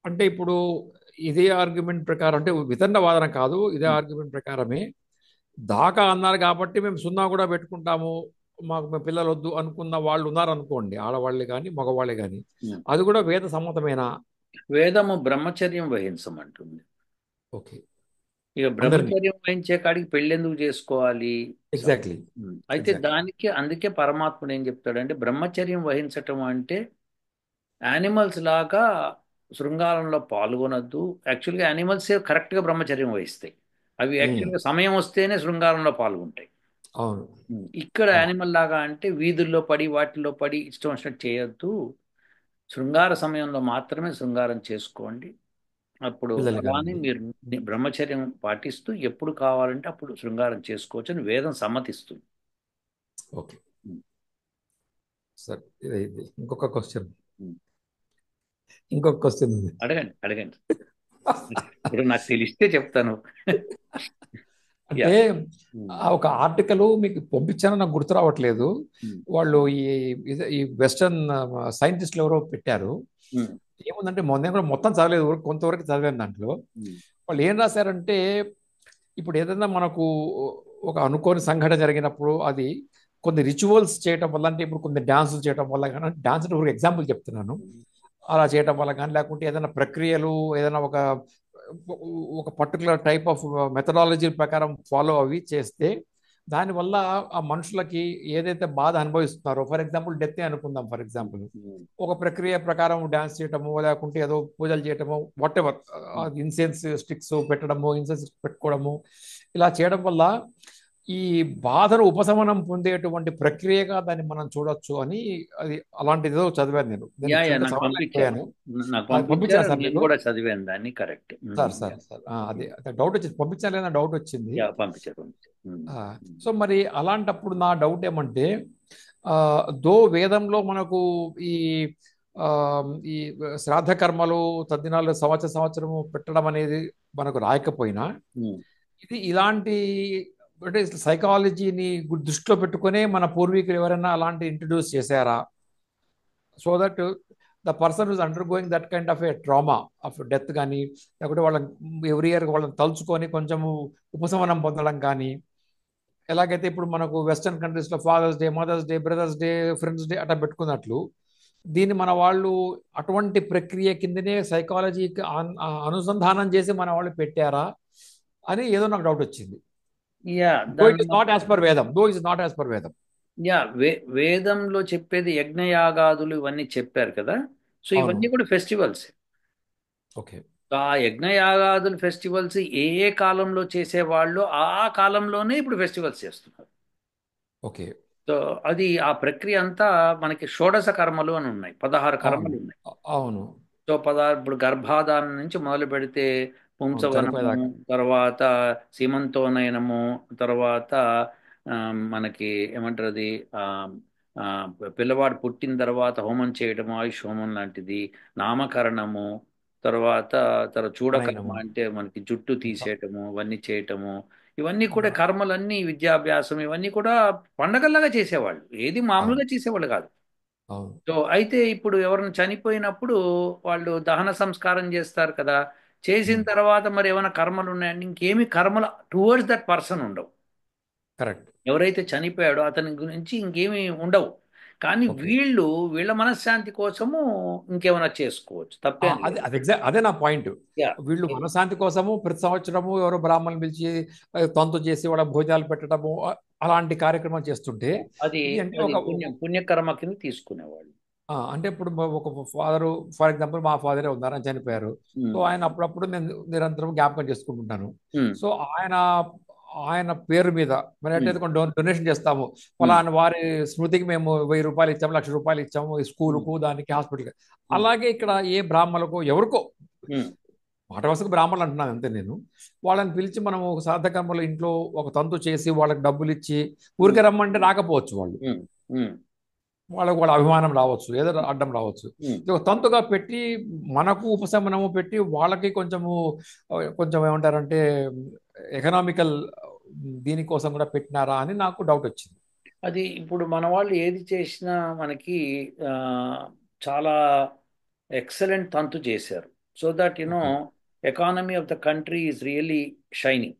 అంటే ఇప్పుడు ఇదే ఆర్గ్యుమెంట్ ప్రకారం, అంటే వితండ వాదన కాదు, ఇదే ఉమ్, ఆర్గ్యుమెంట్ ప్రకారమే దాకా అన్నారు కాబట్టి మేము సున్నా కూడా పెట్టుకుంటాము, మాకు మేము పిల్లలు వద్దు అనుకున్న వాళ్ళు ఉన్నారనుకోండి, ఆడవాళ్ళే కానీ మగవాళ్ళే కానీ, ఉమ్. అది కూడా వేద సమ్మతమేనా? వేదము బ్రహ్మచర్యం వహించమంటుంది. ఓకే. ఇక అందరినీ. బ్రహ్మచర్యం వహించే కాడికి పెళ్ళెందుకు చేసుకోవాలి? ఎగ్జాక్ట్లీ. అయితే ఎగ్జాక్ట్లీ. దానికి అందుకే పరమాత్ముడు ఏం చెప్తాడంటే, బ్రహ్మచర్యం వహించటం అంటే యానిమల్స్ లాగా శృంగారంలో పాల్గొనొద్దు. యాక్చువల్గా యానిమల్సే కరెక్ట్గా బ్రహ్మచర్యం వహిస్తాయి. అవి యాక్చువల్గా సమయం వస్తేనే శృంగారంలో పాల్గొంటాయి. అవును. ఇక్కడ అవును. యానిమల్ లాగా అంటే వీధుల్లో పడి వాటిల్లో పడి ఇష్టం వచ్చినట్టు చేయొద్దు. శృంగార సమయంలో మాత్రమే శృంగారం చేసుకోండి. అప్పుడు పిల్లలు అలానే కానివ్వండి. మీరు బ్రహ్మచర్యం పాటిస్తూ ఎప్పుడు కావాలంటే అప్పుడు శృంగారం చేసుకోవచ్చు అని వేదం సమ్మతిస్తుంది. ఓకే. సరే, ఇది ఇంకొక క్వశ్చన్. ఇంకొక క్వశ్చన్ ఉంది. అడగండి, అడగండి. ఇప్పుడు నాకు తెలిస్తే చెప్తాను. యా. అంటే ఆ ఒక ఆర్టికల్ మీకు పంపించానో నాకు గుర్తు రావట్లేదు. వాళ్ళు ఈ వెస్టర్న్ సైంటిస్టులు ఎవరో పెట్టారు. ఏముందంటే మొన్న కూడా మొత్తం చదవలేదు, కొంతవరకు చదివాను దాంట్లో. వాళ్ళు ఏం రాశారంటే, ఇప్పుడు ఏదైనా మనకు ఒక అనుకోని సంఘటన జరిగినప్పుడు అది కొన్ని రిచువల్స్ చేయటం వల్ల, అంటే ఇప్పుడు కొన్ని డాన్సులు చేయటం వల్ల కానీ, డాన్స్ అంటే ఒక ఎగ్జాంపుల్ చెప్తున్నాను, అలా చేయటం వల్ల కానీ, లేకుంటే ఏదైనా ప్రక్రియలు ఏదైనా ఒక ఒక పర్టికులర్ టైప్ ఆఫ్ మెథడాలజీ ప్రకారం ఫాలో అవి చేస్తే దానివల్ల ఆ మనుషులకి ఏదైతే బాధ అనుభవిస్తున్నారో, ఫర్ ఎగ్జాంపుల్ డెత్ అనుకుందాం, ఫర్ ఎగ్జాంపుల్ ఒక ప్రక్రియ ప్రకారం డాన్స్ చేయటము, లేకుంటే ఏదో పూజలు చేయటము, వాట్ ఎవర్, ఇన్సెన్స్ స్టిక్స్ పెట్టడము, ఇన్సెన్స్ పెట్టుకోవడము, ఇలా చేయడం వల్ల ఈ బాధను ఉపశమనం పొందేటువంటి ప్రక్రియగా దాన్ని మనం చూడొచ్చు అని, అది అలాంటిది ఏదో చదివాను నేను, యా, నేను యా, సరిగ్గా నాకు పంపించారు. చదవలేకపోయాను. నాకు అది పంపించాను పంపించారు, సార్ నేను మీకు. కూడా చదివాను దాన్ని. కరెక్ట్. సార్ అదే అదే డౌట్ వచ్చింది, పంపించాను లేదా డౌట్ వచ్చింది. యా, పంపించారు, పంపించారు. సో మరి అలాంటప్పుడు నా డౌట్ ఏమంటే, ఆ, దో వేదంలో మనకు ఈ ఆ, ఈ శ్రాద్ధ కర్మలు తద్దినాలు సంవత్సరము పెట్టడం అనేది మనకు రాయకపోయినా, ఇది ఇలాంటి అంటే సైకాలజీని దృష్టిలో పెట్టుకునే మన పూర్వీకులు ఎవరైనా అలాంటి ఇంట్రడ్యూస్ చేశారా? So that the person is under going that kind of A trauma of death కానీ, లేకపోతే వాళ్ళని ఎవ్రీ ఇయర్ వాళ్ళని తలుచుకొని కొంచెము ఉపశమనం పొందడం కానీ, ఎలాగైతే ఇప్పుడు మనకు వెస్టర్న్ కంట్రీస్లో father's day, mother's day, brother's day, friends day అట్లా పెట్టుకున్నట్లు, దీన్ని మన వాళ్ళు అటువంటి ప్రక్రియ కిందనే సైకాలజీకి అనుసంధానం చేసి మన వాళ్ళు పెట్టారా అని ఏదో నాకు డౌట్ వచ్చింది. యా, దో ఇట్ దాన్ని ఇస్ నాట్ యాజ్ పర్ వేదం, దో ఇస్ నాట్ యాజ్ పర్ వేదం. యా, వేదంలో చెప్పేది యజ్ఞయాగాదులు ఇవన్నీ చెప్పారు కదా. సో అవును. ఇవన్నీ కూడా ఫెస్టివల్స్. ఓకే. ఆ యజ్ఞయాగాదుల ఫెస్టివల్స్ ఏ ఏ కాలంలో చేసేవాళ్ళు ఆ కాలంలోనే ఇప్పుడు ఫెస్టివల్స్ చేస్తున్నారు. ఓకే. సో అది ఆ ప్రక్రియ అంతా మనకి షోడశ కర్మలు అని ఉన్నాయి, 16 అవును. కర్మలు ఉన్నాయి. అవును. సో 16 ఇప్పుడు గర్భాధానం నుంచి మొదలు పెడితే అవును. పుంసవనము, చనిపోయేదాకా. తర్వాత సీమంతోనయనము, తర్వాత మనకి ఏమంటారు అది, ఆ, ఆ, పిల్లవాడు పుట్టిన తర్వాత హోమం చేయడము, ఆయుష్ హోమం లాంటిది, నామకరణము, తర్వాత చూడకర్మ ఉపనయనము. అంటే మనకి జుట్టు ఇంకా. తీసేయటము, ఇవన్నీ చేయటము. ఇవన్నీ కూడా ఆ, కర్మలన్నీ, విద్యాభ్యాసం ఇవన్నీ కూడా పండగల్లాగా చేసేవాళ్ళు, ఏది అవును. మామూలుగా చేసేవాళ్ళు కాదు. అవును. సో అయితే ఇప్పుడు ఎవరైనా చనిపోయినప్పుడు వాళ్ళు దహన సంస్కారం చేస్తారు కదా. చేసిన తర్వాత మరి ఏమైనా కర్మలు ఉన్నాయండి? ఇంకేమి కర్మలు టువర్డ్స్ దట్ పర్సన్ ఉండవు. కరెక్ట్. ఎవరైతే చనిపోయాడో అతని గురించి ఇంకేమీ ఉండవు. కానీ ఓకే. వీళ్ళ మనశ్శాంతి కోసము ఇంకేమైనా చేసుకోవచ్చు, తప్పేం అదే లేదు. అది అదే నా పాయింట్. యా. వీళ్ళు మనశాంతి కోసము ప్రతి సంవత్సరము ఎవరో బ్రాహ్మణులు పిలిచి తంతు చేసి వాళ్ళ భోజనాలు పెట్టడము అలాంటి కార్యక్రమాలు చేస్తుంటే అది ఇది అంటే అది ఒక పుణ్యకర్మ కింద తీసుకునేవాళ్ళు. అంటే ఇప్పుడు ఒక ఫాదరు, ఫర్ ఎగ్జాంపుల్ మా ఫాదరే ఉన్నారు, ఆయన చనిపోయారు. సో ఉమ్, ఆయన అప్పుడప్పుడు నేను నిరంతరం జ్ఞాపకం చేసుకుంటుంటాను. ఉమ్, సో ఆయన ఆయన పేరు మీద మరి అంటే ఉమ్, డొనేషన్ చేస్తాము. ఉమ్, ఫలానా వారి స్మృతికి మేము 1000 రూపాయలు ఇచ్చాము, 1,00,000 రూపాయలు ఇచ్చాము ఈ ఉమ్, స్కూలుకు, దానికి హాస్పిటల్కి. ఉమ్, అలాగే ఇక్కడ ఏ బ్రాహ్మణులకు ఎవరికో ఉమ్, మాట వరుసకు బ్రాహ్మణులు అంటున్నాను అంతే నేను. వాళ్ళని పిలిచి మనం ఒక శ్రాద్ధ కర్మలో ఇంట్లో ఒక తంతు చేసి వాళ్ళకి డబ్బులు ఇచ్చి ఉమ్, ఊరికే రమ్మంటే రాకపోవచ్చు వాళ్ళు. ఉమ్, ఉమ్, వాళ్ళకు వాళ్ళ అభిమానం రావచ్చు, ఏదో అడ్డం రావచ్చు. ఉమ్. ఇది ఒక తంతుగా పెట్టి మనకు ఉపశమనము పెట్టి వాళ్ళకి కొంచెము కొంచెం ఏమంటారంటే ఎకనామికల్ దీనికోసం కూడా పెట్టినారా అని నాకు డౌట్ వచ్చింది. అది ఇప్పుడు మన వాళ్ళు ఏది చేసినా మనకి ఆ, చాలా ఎక్సలెంట్ తంతు చేశారు. So that okay. Economy of the country is really shining.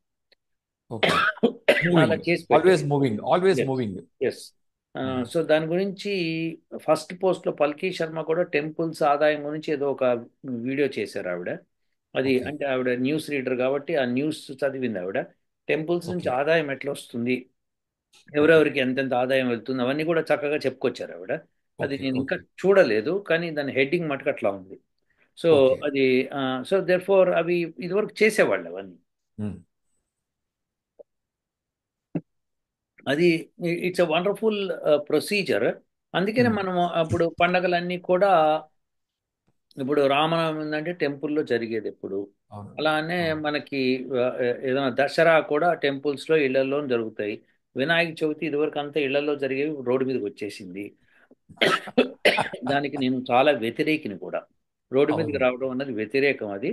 Okay. అలా మూవింగ్. చేసి పెట్టారు. Always moving, always yes, moving. Yes. So దాని గురించి ఫస్ట్ పోస్ట్లో పల్కీ శర్మ కూడా టెంపుల్స్ ఆదాయం గురించి ఏదో ఒక వీడియో చేశారు ఆవిడ. అది ఓకే. అంటే ఆవిడ న్యూస్ రీడర్ కాబట్టి ఆ న్యూస్ చదివింది ఆవిడ. టెంపుల్స్ నుంచి ఓకే. ఆదాయం ఎట్లా వస్తుంది, ఓకే. ఎవరెవరికి ఎంతెంత ఆదాయం వెళ్తుంది, అవన్నీ కూడా చక్కగా చెప్పుకొచ్చారు ఆవిడ. అది ఓకే. నేను ఇంకా ఓకే. చూడలేదు, కానీ దాని హెడ్డింగ్ మటుకు అట్లా ఉంది. So okay. అది సో దేర్ ఫోర్ అవి ఇదివరకు చేసేవాళ్ళు అవన్నీ. ఉమ్. అది ఇట్స్ ఎ వండర్ఫుల్ ప్రొసీజర్. అందుకనే ఉమ్. మనము అప్పుడు పండగలన్నీ కూడా, ఇప్పుడు రామనవమి ఉందంటే టెంపుల్లో జరిగేది ఎప్పుడు. అవును. అలానే అవును. మనకి ఏదైనా దసరా కూడా టెంపుల్స్లో ఇళ్లలో జరుగుతాయి. వినాయక చవితి ఇదివరకు అంతా ఇళ్లలో జరిగేవి, రోడ్డు మీదకి వచ్చేసింది. దానికి నేను చాలా వ్యతిరేకిని కూడా. రోడ్డు మీదకి అవును. రావడం అన్నది వ్యతిరేకం అది.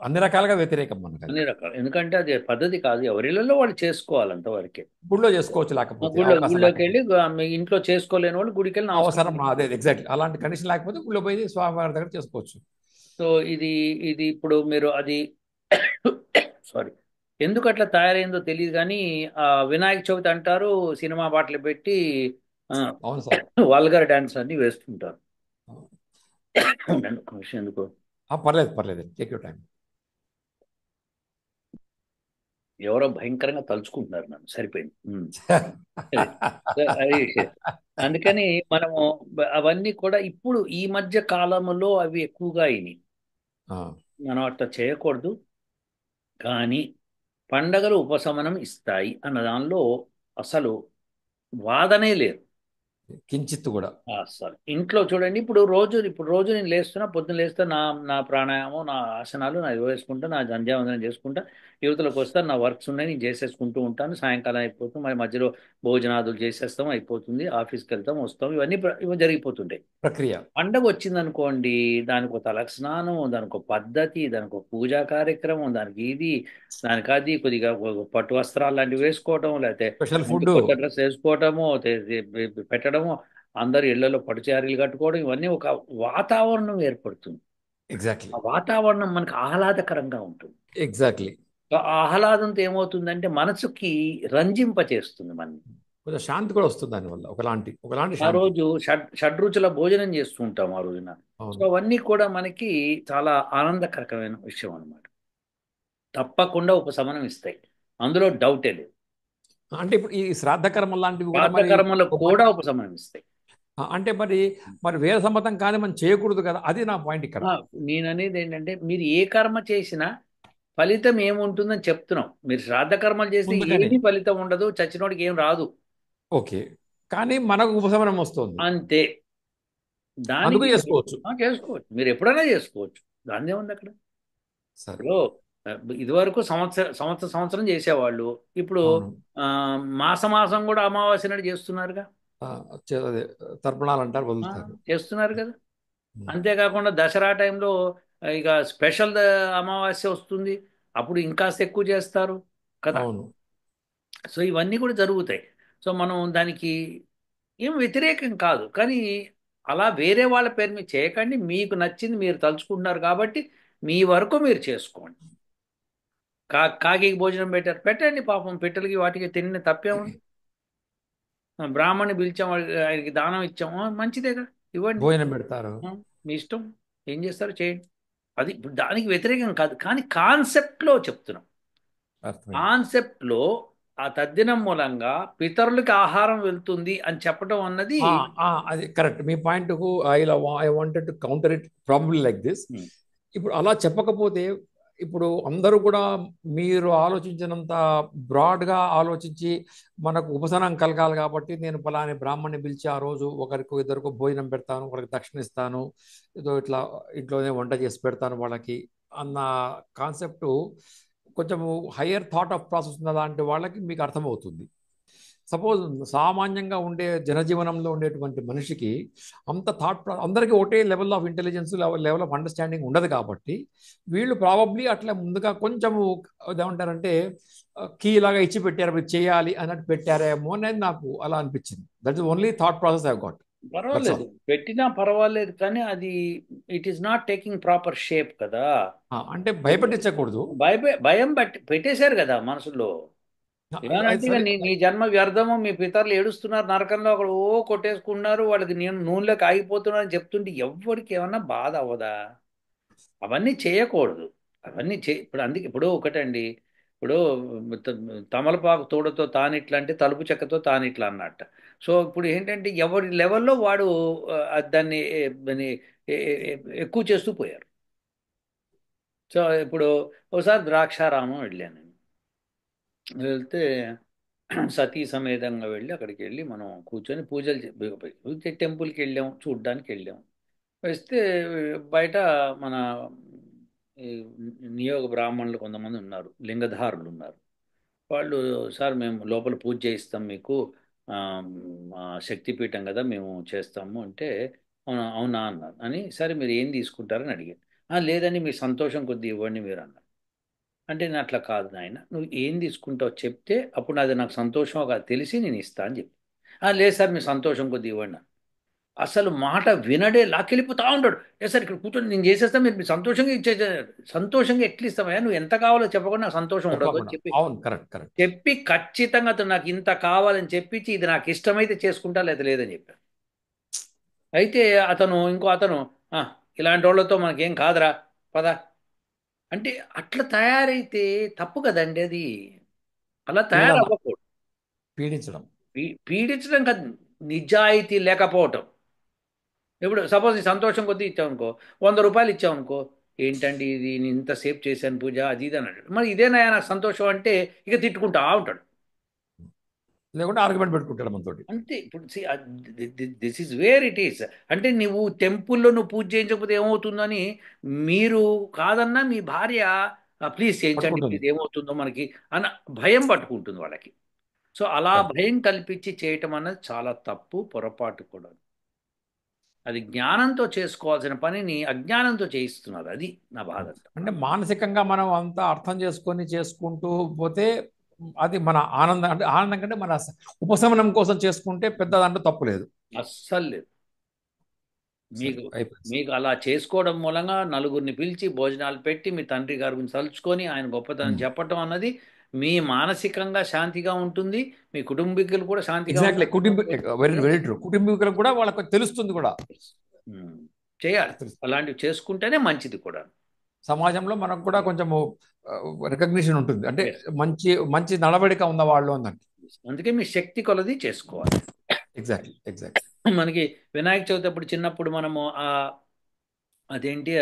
అన్ని రకాలుగా వ్యతిరేకం మనకు అది. అన్ని రకాలు, ఎందుకంటే అది పద్ధతి కాదు. ఎవరిళ్లలో వాళ్ళు చేసుకోవాలి అంతవరకే. గుళ్ళో చేసుకోవచ్చు, లేకపోతే అవకాశం గుళ్ళోకి వెళ్ళి లేకపోతే. మీ ఇంట్లో చేసుకోలేని వాళ్ళు గుడికి వెళ్ళి అవసరం నమస్కారం. అదే ఎగ్జాక్ట్లీ అలాంటి కండిషన్ లేకపోతే గుళ్ళో పోయి స్వామివారి దగ్గర చేసుకోవచ్చు. సో ఇది ఇది ఇప్పుడు మీరు అది సారీ, ఎందుకు అట్లా తయారైందో తెలియదు కానీ ఆ వినాయక చవితి అంటారు, సినిమా పాటలు పెట్టి అవును సార్. వల్గర్ డాన్స్ అన్ని వేస్తుంటారు. ఉండండి ఒక నిమిషం, ఎందుకు పర్లేదు పర్లేదు, టేక్ యూర్ టైం. ఎవరో భయంకరంగా తలుచుకుంటున్నారు నన్ను, సరిపోయింది. సరే. సో అది విషయం. అందుకని మనము అవన్నీ కూడా ఇప్పుడు ఈ మధ్య కాలంలో అవి ఎక్కువగా అయినాయి. మనం అట్లా చేయకూడదు. కానీ పండగలు ఉపశమనం ఇస్తాయి అన్న దానిలో అసలు వాదనే లేదు. కించిత్ కూడా. అసలు ఇంట్లో చూడండి, ఇప్పుడు రోజు నేను లేస్తున్నా, పొద్దున్న లేస్తా, నా నా ప్రాణాయామం, నా ఆసనాలు నా వేసుకుంటా, నా సంధ్యావందనం చేసుకుంటా, యువతలకు వస్తా, నా వర్క్స్ ఉన్నాయి నేను చేసేసుకుంటూ ఉంటాను. సాయంకాలం అయిపోతుంది, మరి మధ్యలో భోజనాదులు చేసేస్తాం, అయిపోతుంది, ఆఫీస్కి వెళ్తాం, వస్తాం, ఇవి జరిగిపోతుంటాయి. ప్రక్రియ. పండగ వచ్చిందనుకోండి, దానికి ఒక తలకు స్నానం, దానికి ఒక పద్ధతి, దానికి ఒక పూజా కార్యక్రమం, దానికి ఇది, దానికి అది, కొద్దిగా పట్టు వస్త్రాలు లాంటివి వేసుకోవటం, లేకపోతే స్పెషల్ మంచి ఫుడ్. కొత్త డ్రెస్ వేసుకోవటము, పెట్టడము, అందరు ఇళ్లలో పట్టుచారీలు కట్టుకోవడం, ఇవన్నీ ఒక వాతావరణం ఏర్పడుతుంది. ఎగ్జాక్ట్లీ. ఆ వాతావరణం మనకు ఆహ్లాదకరంగా ఉంటుంది. ఎగ్జాక్ట్లీ. ఆ ఆహ్లాదంతో ఏమవుతుందంటే మనసుకి రంజింపచేస్తుంది మన. కొంచెం శాంతి కూడా వస్తుంది దానివల్ల, ఒకలాంటి ఒకలాంటి ఆ శాంతి. రోజు షడ్రుచుల భోజనం చేస్తూ ఉంటాం ఆ రోజున. సో అవును. అవన్నీ కూడా మనకి చాలా ఆనందకరమైన విషయం అన్నమాట. తప్పకుండా ఉపశమనం ఇస్తాయి, అందులో డౌటే లేదు. అంటే ఇప్పుడు ఈ శ్రాద్ధ కర్మలు లాంటివి కూడా శ్రాద్ధ మరి కర్మలకు కూడా ఉపశమనం ఇస్తాయి. అంటే మరి మరి వేద సమ్మతం కానీ మనం చేయకూడదు కదా, అది నా పాయింట్ ఇక్కడ. నేను అనేది ఏంటంటే, మీరు ఏ కర్మ చేసినా ఫలితం ఏముంటుందని చెప్తున్నాం. మీరు శ్రాద్ధ కర్మలు చేస్తే ముందుగానే. ఏమీ ఫలితం ఉండదు, చచ్చినోడికి ఏం రాదు. ఓకే. కానీ మనకు ఉపశమనం వస్తుంది, అంతే. అందుకు దానికి మీరు చేసుకోవచ్చు. చేసుకోవచ్చు, మీరు ఎప్పుడైనా చేసుకోవచ్చు. దాన్ని ఏముంది అక్కడ. సరే. ఇప్పుడు ఆ, ఇదివరకు సంవత్సరం చేసేవాళ్ళు, ఇప్పుడు అవును. ఆ, మాసం కూడా అమావాస్య నాడు చేస్తున్నారుగా. ఆ, అదే తర్పణాలు అంటారు, ఆ, వదులుతారు. చేస్తున్నారు కదా. ఉమ్. అంతేకాకుండా దసరా టైంలో ఇక స్పెషల్ అమావాస్య వస్తుంది, అప్పుడు ఇంకాస్త ఎక్కువ చేస్తారు కదా. అవును. సో ఇవన్నీ కూడా జరుగుతాయి. సో మనం దానికి ఏం వ్యతిరేకం కాదు, కానీ అలా వేరే వాళ్ళ పేరు మీద చేయకండి. మీకు నచ్చింది మీరు తలుచుకుంటున్నారు కాబట్టి మీ వరకు మీరు చేసుకోండి. కాకి భోజనం పెట్టారు, పెట్టండి, పాపం పిట్టలకి వాటికి తిని తప్పే ఉంది. బ్రాహ్మణ్ణి పిలిచాం, ఆయనకి దానం ఇచ్చాము, మంచిదేగా, ఇవ్వండి. భోజనం పెడతారు. ఆ, మీ ఇష్టం, ఏం చేస్తారో చేయండి. అది ఇప్పుడు దానికి వ్యతిరేకం కాదు, కానీ కాన్సెప్ట్లో చెప్తున్నాం. అర్థమైంది. కాన్సెప్ట్లో ఆ తద్దినం మూలంగా పితరులకి ఆహారం వెళ్తుంది అని చెప్పడం అన్నది. అది కరెక్ట్. మీ point I wanted to counter it probably like this. Um, ఇప్పుడు అలా చెప్పకపోతే, ఇప్పుడు అందరూ కూడా మీరు ఆలోచించినంత బ్రాడ్గా ఆలోచించి మనకు ఉపశమనం కలగాలి కాబట్టి నేను పలాని బ్రాహ్మణ్ణి పిలిచి ఆ రోజు ఒకరికి ఇద్దరికి భోజనం పెడతాను, ఒకరికి దక్షిణ ఇస్తాను, ఏదో ఇట్లా ఇంట్లోనే వంట చేసి పెడతాను వాళ్ళకి అన్న కాన్సెప్ట్ కొంచెం హయ్యర్ థాట్ ఆఫ్ ప్రాసెస్ ఉన్న లాంటి వాళ్ళకి మీకు అర్థమవుతుంది. సపోజ్ సామాన్యంగా ఉండే జనజీవనంలో ఉండేటువంటి మనిషికి అంత అందరికీ ఒకటే level of intelligence, level of understanding ఉండదు కాబట్టి వీళ్ళు ప్రాబబ్లీ అట్లా ముందుగా కొంచెము ఏమంటారంటే కీ లాగా ఇచ్చి పెట్టారు, మీరు చేయాలి అన్నట్టు పెట్టారేమో అనేది నాకు అలా అనిపించింది. That is only thought process I got. That's పర్వాలేదు, ఆల్. పెట్టినా పర్వాలేదు, కానీ అది it is not taking proper shape కదా. అంటే ఇప్పుడు భయపెట్టించకూడదు. భయం బట్టి పెట్టేశారు కదా మనసులో. అది ఏమనంటే ఇక సరే. నీ జన్మ వ్యర్థము, మీ పితరులు ఏడుస్తున్నారు నరకంలో, అక్కడ ఓ కొట్టేసుకున్నారు, వాళ్ళకి నేను నూనెలోకి ఆగిపోతున్నా అని చెప్తుంటే ఎవ్వడికి ఏమన్నా బాధ అవ్వదా? అవన్నీ చేయకూడదు. ఇప్పుడు అందుకే ఇప్పుడు ఒకటండి. ఇప్పుడు త- తమలపాకు తోడతో తానిట్లా అంటే తలుపు చెక్కతో తానిట్లా అన్నట్ట. సో ఇప్పుడు ఏంటంటే ఎవరి లెవెల్లో వాడు దాన్ని ఎక్కువ చేస్తూ పోయారు. సో ఇప్పుడు ఒకసారి ద్రాక్షారామం వెళ్ళాను నేను. వెళ్తే సతీ సమేతంగా వెళ్ళి అక్కడికి వెళ్ళి మనం కూర్చొని టెంపుల్కి వెళ్ళాం, చూడ్డానికి వెళ్ళాం. వస్తే బయట మన ఈ నియోగ బ్రాహ్మణులు కొంతమంది ఉన్నారు, లింగధారులు ఉన్నారు. వాళ్ళు, సార్ మేము లోపల పూజ చేయిస్తాం మీకు, ఆ, మా శక్తిపీఠం కదా మేము చేస్తాము అంటే, అవునా అవునా అన్నారు. అని సరే మీరు ఏం తీసుకుంటారని అడిగాను. లేదని మీ సంతోషం కొద్ది ఇవ్వండి మీరు అన్నారు. అంటే నేను అట్లా కాదు నాయన, నువ్వు ఏం తీసుకుంటావో చెప్తే అప్పుడు అది నాకు సంతోషంగా తెలిసి నేను ఇస్తా అని చెప్పి. లేదు సార్ మీ సంతోషం కొద్ది ఇవ్వండి అన్నారు. అసలు మాట వినడే లాక్కెళ్ళిపోతా ఉంటాడు. సార్ ఇక్కడ కూర్చొని నేను చేసేస్తా, మీరు సంతోషంగా ఇచ్చే, సంతోషంగా ఎట్లా ఇస్తామయ్యా, నువ్వు ఎంత కావాలో చెప్పకుండా నాకు సంతోషం ఉండదు అని తప్పకుండా. చెప్పి అవును, కరెక్ట్ కరెక్ట్. చెప్పి ఖచ్చితంగా అతను నాకు ఇంత కావాలని చెప్పించి ఇది నాకు ఇష్టమైతే చేసుకుంటా లేదా లేదని చెప్పాను. అయితే ఇంకో అతను "ఆ, ఇలాంటి వాళ్ళతో మనకేం కాదురా, పద" అంటే అట్లా తయారైతే తప్పు కదండి అది. అలా పీడన, తయారవ్వకూడదు. పీడించడం. పీడించడం కాదు, నిజాయితీ లేకపోవటం. ఇప్పుడు సపోజ్ ఈ సంతోషం కొద్దీ ఇచ్చామనుకో, 100 రూపాయలు ఇచ్చామనుకో, ఏంటండి ఇది నేను ఇంతసేపు చేశాను పూజ అది ఇది అని అంటాడు. మరి ఇదేనా నాకు సంతోషం అంటే ఇక తిట్టుకుంటా ఉంటాడు. లేకుంటే ఆర్గ్యుమెంట్ పెట్టుకుంటాడు మనతోటి. అంతే. ఇప్పుడు this is where it is. అంటే నువ్వు టెంపుల్లో నువ్వు పూజ చేయించకపోతే ఏమవుతుందని మీరు కాదన్నా మీ భార్య ప్లీజ్ చేయించండి పట్టుకుంటుంది. ప్లీజ్ ఏమవుతుందో మనకి అన్న భయం పట్టుకుంటుంది వాళ్ళకి. సో అలా కరెక్ట్. భయం కల్పించి చేయటం అన్నది చాలా తప్పు, పొరపాటు కూడా. అది జ్ఞానంతో చేసుకోవాల్సిన పనిని అజ్ఞానంతో చేయిస్తున్నారు, అది నా బాధ అంతా. అంటే మానసికంగా మనం అంతా అర్థం చేసుకొని చేసుకుంటూ పోతే అది మన ఆనందం. అంటే ఆనందం కంటే మన ఉపశమనం కోసం చేసుకుంటే పెద్ద దాంట్లో తప్పు లేదు. అస్సలు లేదు. సరే, మీకు అయిపోయింది. మీకు అలా చేసుకోవడం మూలంగా నలుగురిని పిలిచి భోజనాలు పెట్టి మీ తండ్రి గారి గురించి తలుచుకొని ఆయన గొప్పతనం చెప్పటం అన్నది మీ మానసికంగా శాంతిగా ఉంటుంది, మీ కుటుంబీకులు కూడా శాంతిగా ఎగ్జాక్ట్లీ. ఉండటంతో వెరీ Yes. Very true. కుటుంబీకులకు కూడా వాళ్ళకి తెలుస్తుంది కూడా. ఉమ్. చేయాలి. తెలుస్తుంది. అలాంటివి చేసుకుంటేనే మంచిది కూడా. సమాజంలో మనకు కూడా కొంచెము రికగ్నిషన్ ఉంటుంది. అంటే ఎస్. మంచి మంచి నడవడిక ఉన్న వాళ్ళు అన్నట్టు. అందుకే మీ శక్తి కొలది చేసుకోవాలి. Exactly exactly. మనకి వినాయక చవితి అప్పుడు చిన్నప్పుడు మనము అదేంటి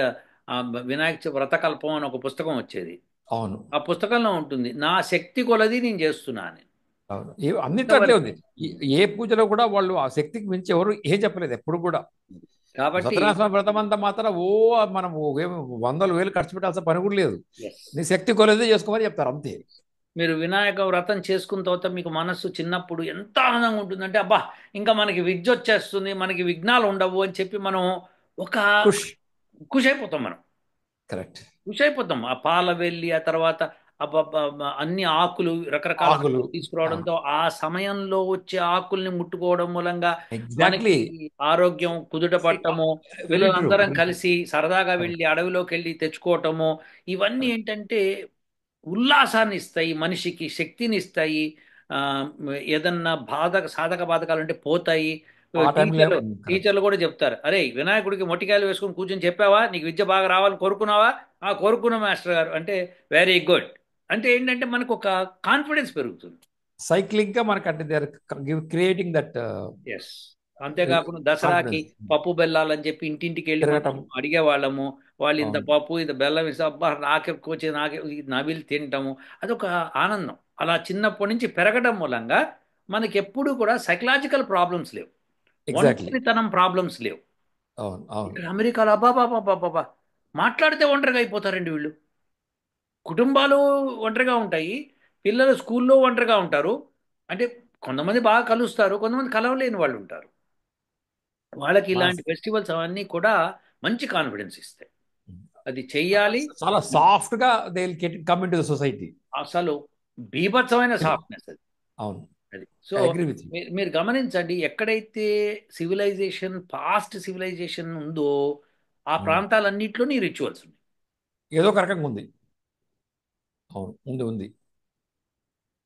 ఆ వినాయక వ్రతకల్పం అని ఒక పుస్తకం వచ్చేది. అవును. ఆ పుస్తకంలో ఉంటుంది నా శక్తి కొలది నేను చేస్తున్నాను. అవును. అన్నిట్లో అట్లే ఇంతవరకు ఉంది. ఏ పూజలో కూడా వాళ్ళు ఆ శక్తికి మించి ఎవరు ఏం చెప్పలేదు ఎప్పుడు కూడా. కాబట్టి సత్యనారాయణ స్వామి వ్రతం అంతా మాత్రం మనం వందలు వేలు ఖర్చు పెట్టాల్సిన పని కూడా లేదు. ఎస్, నీ శక్తి కొలదే చేసుకోమని చెప్తారు అంతే. మీరు వినాయక వ్రతం చేసుకున్న తర్వాత మీకు మనస్సు చిన్నప్పుడు ఎంత ఆనందంగా ఉంటుందంటే, అబ్బా ఇంకా మనకి విద్య వచ్చేస్తుంది, మనకి విఘ్నాలు ఉండవు అని చెప్పి మనం ఒక ఖుష్. ఖుషి అయిపోతాం మనం. కరెక్ట్. ఖుషి అయిపోతాం ఆ పాల వెళ్ళి ఆ తర్వాత అన్ని ఆకులు, రకరకాల ఆకులు. ఆకులు అవును. తీసుకురావడంతో ఆ సమయంలో వచ్చే ఆకుల్ని ముట్టుకోవడం మూలంగా మనకి ఎగ్జాక్ట్లీ. ఆరోగ్యం కుదుట పట్టము, వెరీ ట్రూ. పిల్లలందరం కలిసి సరదాగా వెళ్ళి అడవిలోకి వెళ్ళి తెచ్చుకోవటము, ఇవన్నీ ఏంటంటే ఉల్లాసాన్ని ఇస్తాయి, మనిషికి శక్తిని ఇస్తాయి. ఆ, ఏదన్నా సాధక బాధకాలు అంటే పోతాయి. ఆ టైంలో టీచర్లు కరెక్ట్. టీచర్లు కూడా చెప్తారు, అరే వినాయకుడికి మొట్టికాయలు వేసుకొని కూర్చొని చెప్పావా, నీకు విద్య బాగా రావాలని కోరుకున్నావా, ఆ కోరుకున్నా మాస్టర్ గారు అంటే వెరీ గుడ్. అంటే ఏంటంటే మనకు ఒక కాన్ఫిడెన్స్ పెరుగుతుంది. సైక్లింగ్ గా మనకు అంటే they are creating that yes. అంతేకాకుండా దసరాకి కాన్ఫిడెన్స్. పప్పు బెల్లాలని చెప్పి ఇంటింటికి వెళ్ళి మనం తిరగటం. అడిగేవాళ్ళము. వాళ్ళు ఇంత అవును. పప్పు ఇంత బెల్లం ఇస్తే అబ్బా నాకే వచ్చి నాకే ఇది నవిలి తినటము. అదొక ఆనందం. అలా చిన్నప్పటి నుంచి పెరగడం మూలంగా మనకి ఎప్పుడు కూడా సైకలాజికల్ ప్రాబ్లమ్స్ లేవు, ఎగ్జాక్ట్లీ. ఒంటరితనం ప్రాబ్లమ్స్ లేవు. అవును, అవును. ఇక్కడ అమెరికాలో అబ్బాబాబాబాబా మాట్లాడితే ఒంటరిగా అయిపోతారండి వీళ్ళు. కుటుంబాలు ఒంటరిగా ఉంటాయి, పిల్లలు స్కూల్లో ఒంటరిగా ఉంటారు. అంటే కొంతమంది బాగా కలుస్తారు, కొంతమంది కలవలేని వాళ్ళు ఉంటారు. వాళ్ళకి ఇలాంటి మాస్. ఫెస్టివల్స్ అవన్నీ కూడా మంచి కాన్ఫిడెన్స్ ఇస్తాయి. అది చెయ్యాలి. చాలా సాఫ్ట్ గా they will come in to the society. అసలు బీభత్సమైన సాఫ్ట్నెస్ అది. అవును. అది so I agree with you. మీరు గమనించండి, ఎక్కడైతే పాస్ట్ సివిలైజేషన్ ఉందో ఆ ప్రాంతాలన్నింటిలోని రిచువల్స్ ఉన్నాయి. ఏదో ఒక రకంగా ఉంది. అవును, ఉంది, ఉంది.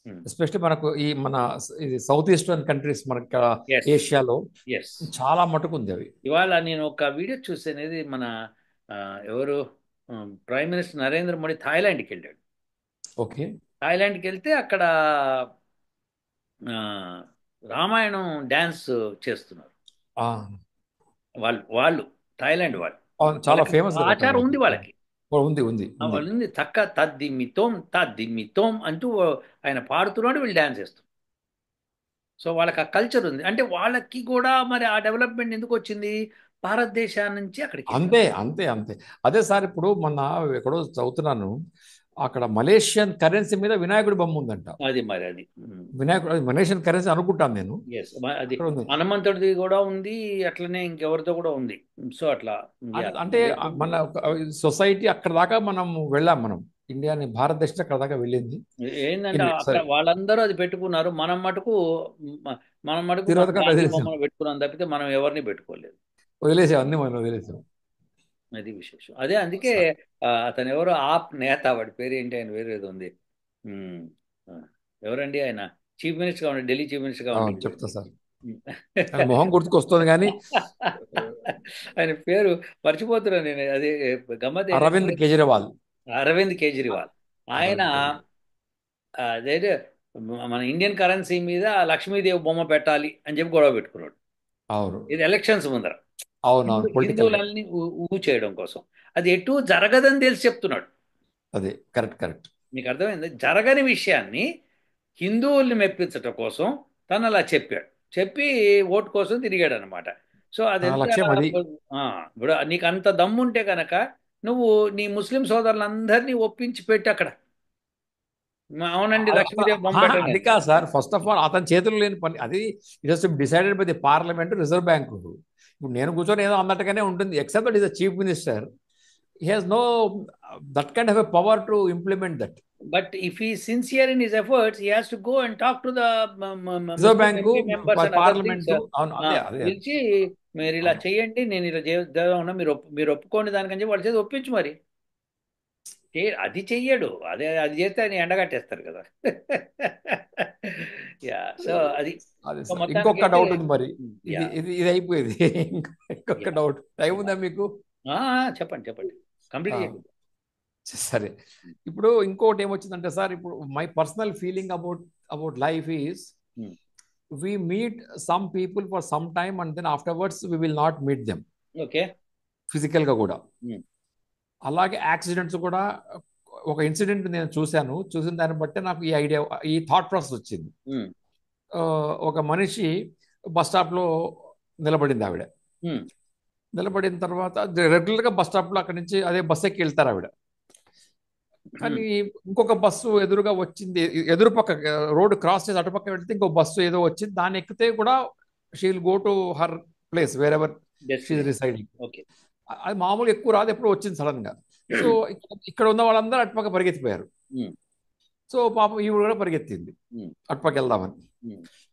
ఉమ్. ఎస్పెషల్లీ మనకు ఈ మన ఇది సౌత్ ఈస్టర్న్ కంట్రీస్ మనకి ఎస్. ఏషియాలో ఎస్. చాలా మటుకు ఉంది అవి. ఇవాళ నేను ఒక వీడియో చూసాను, ఇది మన ఆ, ఎవరు ప్రైమ్ మినిస్టర్ నరేంద్ర మోడీ థాయిలాండ్కి వెళ్ళాడు. ఓకే. థాయిలాండ్కి వెళ్తే అక్కడ ఆ, రామాయణం డ్యాన్స్ చేస్తున్నారు. ఆ, వాళ్ళు థాయిలాండ్ వాళ్ళు. అవును, చాలా వాళ్ళకి ఫేమస్ కదా అక్కడ ఆచారం మనకి. ఉంది వాళ్ళకి. ఉంది, ఉంది, ఉంది. వాళ్ళని తక్క తద్దిమ్మితోం తద్దిమ్మితోం అంటూ ఆయన పాడుతున్నాడు, వీళ్ళు డ్యాన్స్ చేస్తారు. సో వాళ్ళకి ఆ కల్చర్ ఉంది. అంటే వాళ్ళకి కూడా మరి ఆ డెవలప్మెంట్ ఎందుకు వచ్చింది, భారతదేశం నుంచి అక్కడికి వెళ్ళారు. అంతే, అంతే, అంతే. అదే సార్, ఇప్పుడు మొన్న ఎక్కడో చదువుతున్నాను, అక్కడ మలేషియన్ కరెన్సీ మీద వినాయకుడి బొమ్మ ఉందంట. అది మరి అది. వినాయకుడు అది మలేషియన్ కరెన్సీ అనుకుంటాను నేను. ఎస్. అది అక్కడ ఉంది. హనుమంతుడిది కూడా ఉంది, అట్లనే ఇంకెవరితో కూడా ఉంది. సో అట్లా. యా. అంటే మన సొసైటీ అక్కడ దాకా మనం వెళ్ళాం, మనం ఇండియాని, భారతదేశం అక్కడ దాకా వెళ్ళింది. ఏంటంటే ఎనివే అక్కడ సరే, వాళ్ళందరూ అది పెట్టుకున్నారు, మనం మటుకు మన తిరోధకాలు గాంధీ వదిలేసాం. బొమ్మను పెట్టుకున్నాం తప్పితే మనం ఎవరిని పెట్టుకోలేదు. వదిలేసాం, అన్ని మనం వదిలేసాం. అది విశేషం. అదే అందుకే సార్. అతను ఎవరో ఆప్ నేత, వాడి పేరు ఏంటి, ఆయన వేరు ఏదో ఉంది. ఉమ్, ఆ, ఎవరండి ఆయన, చీఫ్ మినిస్టర్గా ఉండి, ఢిల్లీ చీఫ్ మినిస్టర్గా ఉండి. అవును, చెప్తా సార్. ఆయన మొహం గుర్తుకొస్తుంది కానీ ఆయన పేరు మర్చిపోతున్నాను నేను. అది గమ్మత్ ఏంటంటే అరవింద్ కేజ్రీవాల్. అరవింద్ కేజ్రీవాల్. ఆయన అరవింద్ కేజ్రీవాల్. అదేదో మన ఇండియన్ కరెన్సీ మీద లక్ష్మీదేవి బొమ్మ పెట్టాలి అని చెప్పి గొడవ పెట్టుకున్నాడు. అవును, ఇది ఎలక్షన్స్ ముందర అవును, అవును. పొలిటికల్ గా. హిందువులని ఊ చేయడం కోసం. అది ఎటు జరగదని తెలిసి చెప్తున్నాడు. అదే కరెక్ట్, కరెక్ట్. మీకు అర్థమైంది, జరగని విషయాన్ని హిందువుల్ని మెప్పించటం కోసం తను అలా చెప్పాడు. చెప్పి ఓటు కోసం తిరిగాడు అనమాట. సో అది తన ఎంత లక్ష్యం అది. ఇప్పుడు నీకు అంత దమ్ముంటే కనుక నువ్వు నీ ముస్లిం సోదరులందరినీ ఒప్పించి పెట్టి అక్కడ అవునండి లక్ష్మీదేవి బొమ్మ పెట్టండి అది అని. కాదు సార్, ఫస్ట్ ఆఫ్ ఆల్ అతని చేతుల్లో లేని పని అది. It has decided by the parliament, reserve bank. ఇప్పుడు నేను కూర్చొని ఏదో అన్నట్టుగానే ఉంటుంది, except that is the chief minister. He has know that kind of a power to implement that. But if he is sincere in his efforts, he has to go and talk to the reserve Muslim bank, MP members and other things. Parliament. అవును, అదే, అదే. పిలిచి మీరు ఇలా అవును. చేయండి, నేను ఇలా చేద్దామన్నా మీరు ఒప్పుకోండి దానికని చెప్పి వాళ్ళ చేతి ఒప్పించు మరి. అది చెయ్యడు, అది చేస్తే ఆయన ఎండగట్టేస్తారు కదా. యా. సో అది. అదే సో సార్, మొత్తానికి ఇంకొక అయితే డౌట్ ఉంది మరి. ఇది యా. ఇది ఇది అయిపోయేది. ఇంకొక యా. డౌట్, టైం ఉందా మీకు? చెప్పండి చెప్పండి, కంప్లీట్ ఆ, చేయండి. సరే. ఇప్పుడు ఇంకోటి ఏమొచ్చిందంటే సార్, ఇప్పుడు my personal feeling about about life is, we meet some people for some time and then afterwards we will not meet them okay. Physical గా కూడా. అలాగే యాక్సిడెంట్స్ కూడా. ఒక ఇన్సిడెంట్ నేను చూసిన దాన్ని బట్టి నాకు ఈ ఐడియా, ఈ థాట్ ప్రాసెస్ వచ్చింది. ఒక మనిషి బస్ స్టాప్ లో నిలబడింది ఆవిడ. నిలబడిన తర్వాత రెగ్యులర్ గా బస్ స్టాప్ లో అక్కడి నుంచి అదే బస్ ఎక్కి వెళ్తారు ఆవిడ. కానీ ఇంకొక బస్సు ఎదురుగా వచ్చింది, ఎదురు పక్క రోడ్డు క్రాస్ చేసి అటుపక్క వెళ్తే ఇంకో బస్సు ఏదో వచ్చింది, దాన్ని ఎక్కితే కూడా she will go to her place where ever she residing. Okay. అది మామూలు ఎక్కువ రాదు, ఎప్పుడు వచ్చింది సడన్ గా. సో ఇక్కడ ఉన్న వాళ్ళందరూ అటుపక్క పరిగెత్తిపోయారు. సో పాపం ఈవిడ కూడా పరిగెత్తింది అటుపక్క వెళ్దామని.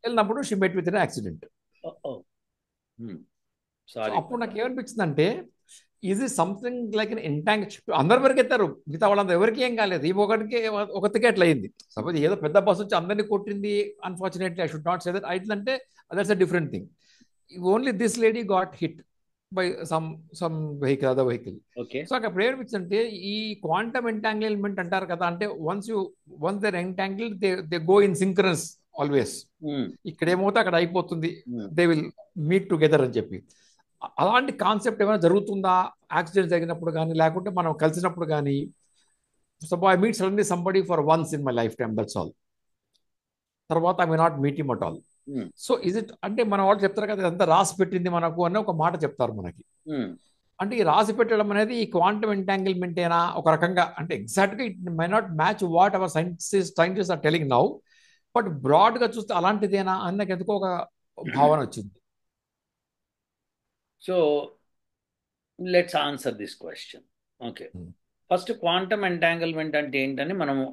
వెళ్ళినప్పుడు she met with an accident. అప్పుడు నాకు ఏమనిపించిందంటే, ఈజ్ ఇట్ సంథింగ్ లైక్ ఎంటాంగ్? అందరు పరిగెత్తారు, మిగతా వాళ్ళందరూ ఎవరికి ఏం కాలేదు, ఈ ఒకటికి ఒకటికే అట్లా అయింది. సపోజ్ ఏదో పెద్ద బస్సు వచ్చి అందరినీ కొట్టింది, unfortunately I should not say that, అయితే that's a different thing. Only this lady got hit by some vehicle, other vehicle. Okay. So అక్కడ ఏమనిపించింది అంటే, ఈ క్వాంటమ్ ఎంటాంగిల్మెంట్ అంటారు కదా, అంటే once they're entangle, they go in synchronous always. Um, ఇక్కడ ఏమవుతే అక్కడ అయిపోతుంది, um. They will meet together అని చెప్పి. అలాంటి కాన్సెప్ట్ ఏమైనా జరుగుతుందా యాక్సిడెంట్ జరిగినప్పుడు కానీ, లేకుంటే మనం కలిసినప్పుడు కానీ? I meet suddenly somebody for once in my life time, that's all. తర్వాత I may not meet him at all. Um, so is it అంటే, మన వాళ్ళు చెప్తారు కదా, ఇదంతా రాసి పెట్టింది మనకు అన్న ఒక మాట చెప్తారు మనకి. ఉమ్. అంటే ఈ రాసి పెట్టడం అనేది ఈ క్వాంటమ్ ఎంటాంగిల్మెంట్ ఏనా ఒక రకంగా? అంటే ఎగ్జాక్ట్గా it may not match what our scientist are telling now, but బ్రాడ్గా చూస్తే అలాంటిదేనా అని నాకు ఎందుకో ఒక భావన వచ్చింది. So let's answer this question. Okay. Hmm. First quantum entanglement అంటే ఏంటని మనము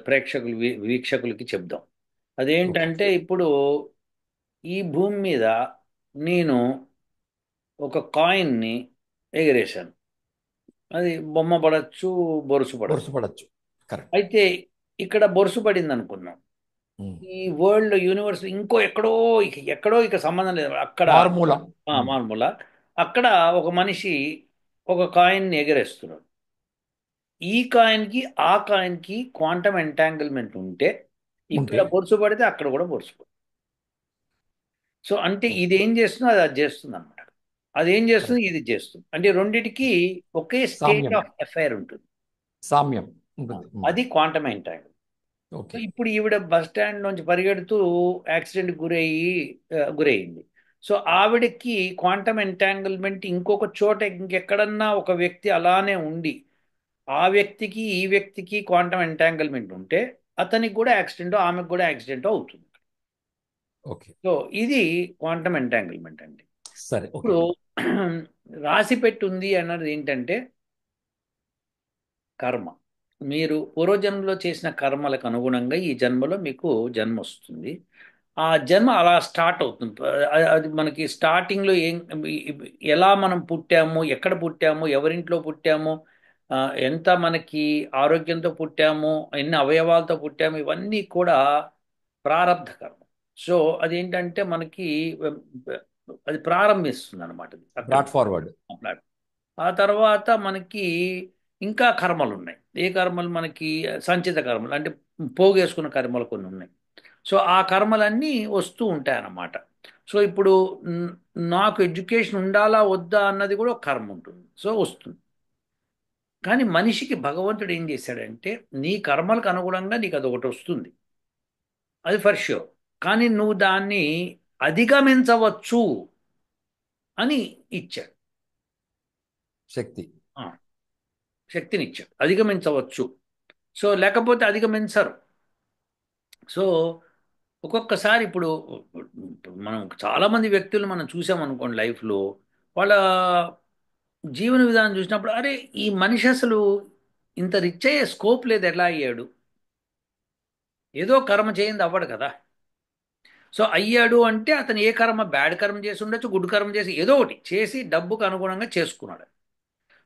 ప్రేక్షకులు వీక్షకులకి చెప్దాం. ఓకే. అదేంటంటే ఇప్పుడు ఈ భూమి మీద నేను ఒక కాయిన్ని ఎగిరేశాను. అది బొమ్మ పడచ్చు, బొరుసు పడచ్చు. బొరుసు కరెక్ట్. అయితే ఇక్కడ బొరుసు పడింది అనుకున్నాం. ఈ వరల్డ్ యూనివర్స్ ఇంకో ఎక్కడో, ఎక్కడో ఇక సంబంధం లేదు అక్కడ. మారుమూల. మామూల అక్కడ ఒక మనిషి ఒక కాయిన్ని ఎగరేస్తున్నాడు. ఈ కాయిన్కి ఆ కాయిన్కి క్వాంటమ్ ఎంటాంగిల్మెంట్ ఉంటే ఇక్కడ ఉంటే. బొరుసు పడితే అక్కడ కూడా బొరుసు పడుతుంది. సో అంటే ఇది ఏం చేస్తుందో అది అది చేస్తుంది అనమాట. అది ఏం చేస్తుంది, కరెక్ట్. ఇది చేస్తుంది. అంటే రెండిటికి ఒకే స్టేట్ సామ్యం. ఆఫ్ అఫైర్ ఉంటుంది. సామ్యం ఉంటుంది. అది క్వాంటమ్ ఎంటాంగిల్మెంట్. So okay. ఇప్పుడు ఈవిడ బస్ స్టాండ్ నుంచి పరిగెడుతూ యాక్సిడెంట్ గురయ్యింది. సో ఆవిడకి క్వాంటమ్ ఎంటాంగిల్మెంట్ ఇంకొక చోట ఇంకెక్కడన్నా ఒక వ్యక్తి అలానే ఉండి ఆ వ్యక్తికి ఈ వ్యక్తికి క్వాంటమ్ ఎంటాంగిల్మెంట్ ఉంటే అతనికి కూడా యాక్సిడెంట్, ఆమెకు కూడా యాక్సిడెంట్ అవుతుంది. ఓకే. సో ఇది క్వాంటమ్ ఎంటాంగిల్మెంట్ అండి. సరే. ఓకే. ఇప్పుడు రాసి పెట్టి ఉంది అన్నది ఏంటంటే కర్మ. మీరు పూర్వజన్మలో చేసిన కర్మలకు అనుగుణంగా ఈ జన్మలో మీకు జన్మ వస్తుంది. ఆ జన్మ అలా స్టార్ట్ అవుతుంది. అది మనకి స్టార్టింగ్లో ఎలా మనం పుట్టాము, ఎక్కడ పుట్టాము, ఎవరింట్లో పుట్టాము, ఆ, ఎంత మనకి ఆరోగ్యంతో పుట్టాము, ఎన్ని అవయవాలతో పుట్టాము, ఇవన్నీ కూడా ప్రారబ్ధ కర్మ. సో అదేంటంటే మనకి అది ప్రారంభిస్తుంది అనమాట అక్కడ. Brought forward. ఆ తర్వాత మనకి ఇంకా కర్మలు ఉన్నాయి. ఏ కర్మలు మనకి సంచిత కర్మలు అంటే పోగేసుకున్న కర్మలు కొన్ని ఉన్నాయి. సో ఆ కర్మలన్నీ వస్తూ ఉంటాయి అన్నమాట. సో ఇప్పుడు నాకు ఎడ్యుకేషన్ ఉండాలా వద్దా అన్నది కూడా ఒక కర్మ ఉంటుంది. సో వస్తుంది. కానీ మనిషికి భగవంతుడు ఏం చేశాడంటే నీ కర్మలకు అనుగుణంగా నీకు అదొకటి వస్తుంది. అది ఫర్ ష్యూర్. కానీ నువ్వు దాన్ని అధిగమించవచ్చు అని ఇచ్చాడు. శక్తి. ఆ, శక్తినిచ్చాడు, అధిగమించవచ్చు. సో లేకపోతే అధిగమించరు. సో ఒక్కొక్కసారి ఇప్పుడు మనం చాలామంది వ్యక్తులు మనం చూసామనుకోండి లైఫ్లో, వాళ్ళ జీవన విధానం చూసినప్పుడు అరే ఈ మనిషి అసలు ఇంత రిచ్ అయ్యే స్కోప్ లేదు, ఎలా అయ్యాడు? ఏదో కర్మ చేయింది అవ్వడు కదా. సో అయ్యాడు అంటే అతను ఏ కర్మ, బ్యాడ్ కర్మ చేసి ఉండొచ్చు, గుడ్ కర్మ చేసి ఏదో ఒకటి చేసి డబ్బుకు అనుగుణంగా చేసుకున్నాడు.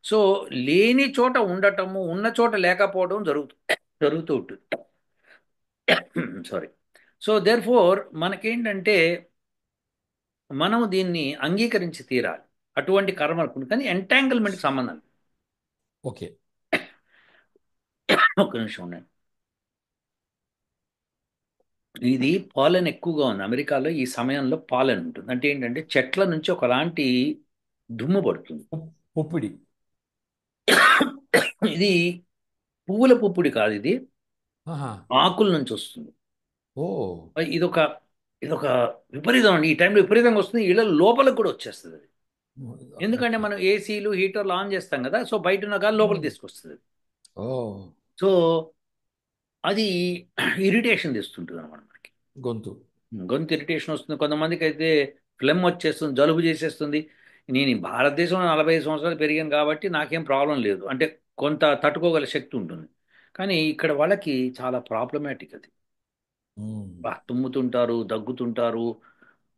సో లేని చోట ఉండటము, ఉన్న చోట లేకపోవడం జరుగుతూ ఉంటుంది. సారీ. సో దేర్ ఫోర్ మనకేంటంటే మనం దీన్ని అంగీకరించి తీరాలి. అటువంటి కర్మలకు కానీ ఎంటాంగిల్మెంట్కి సంబంధం లేదు. ఓకే. ఒక్క నిమిషం ఉండండి. ఇది పాలెన్ ఎక్కువగా ఉంది అమెరికాలో. ఈ సమయంలో పాలెన్ ఉంటుంది. అంటే ఏంటంటే చెట్ల నుంచి ఒకలాంటి దుమ్ము పడుతుంది. పుప్పిడి. ఇది పువ్వుల పుప్పుడి కాదు, ఇది ఆహా. ఆకుల నుంచి వస్తుంది. ఓ. ఇదొక ఇదొక విపరీతం అండి. ఈ టైంలో విపరీతంగా వస్తుంది, ఇళ్ళ లోపలికి కూడా వచ్చేస్తుంది అది. ఎందుకంటే ఓకే. మనం ఏసీలు హీటర్లు ఆన్ చేస్తాం కదా. సో బయట ఉన్న గాలి లోపలికి తీసుకొస్తుంది. ఓ. సో అది ఇరిటేషన్ తెస్తుంటుంది అనమాట మనకి. గొంతు. గొంతు ఇరిటేషన్ వస్తుంది. కొంతమందికి అయితే ఫ్లెమ్ వచ్చేస్తుంది, జలుబు చేసేస్తుంది. నేను ఈ భారతదేశంలో 45 సంవత్సరాలు పెరిగాను కాబట్టి నాకేం ప్రాబ్లం లేదు, అంటే కొంత తట్టుకోగల శక్తి ఉంటుంది. కానీ ఇక్కడ వాళ్ళకి చాలా ప్రాబ్లమాటిక్ అది. తుమ్ముతుంటారు, దగ్గుతుంటారు.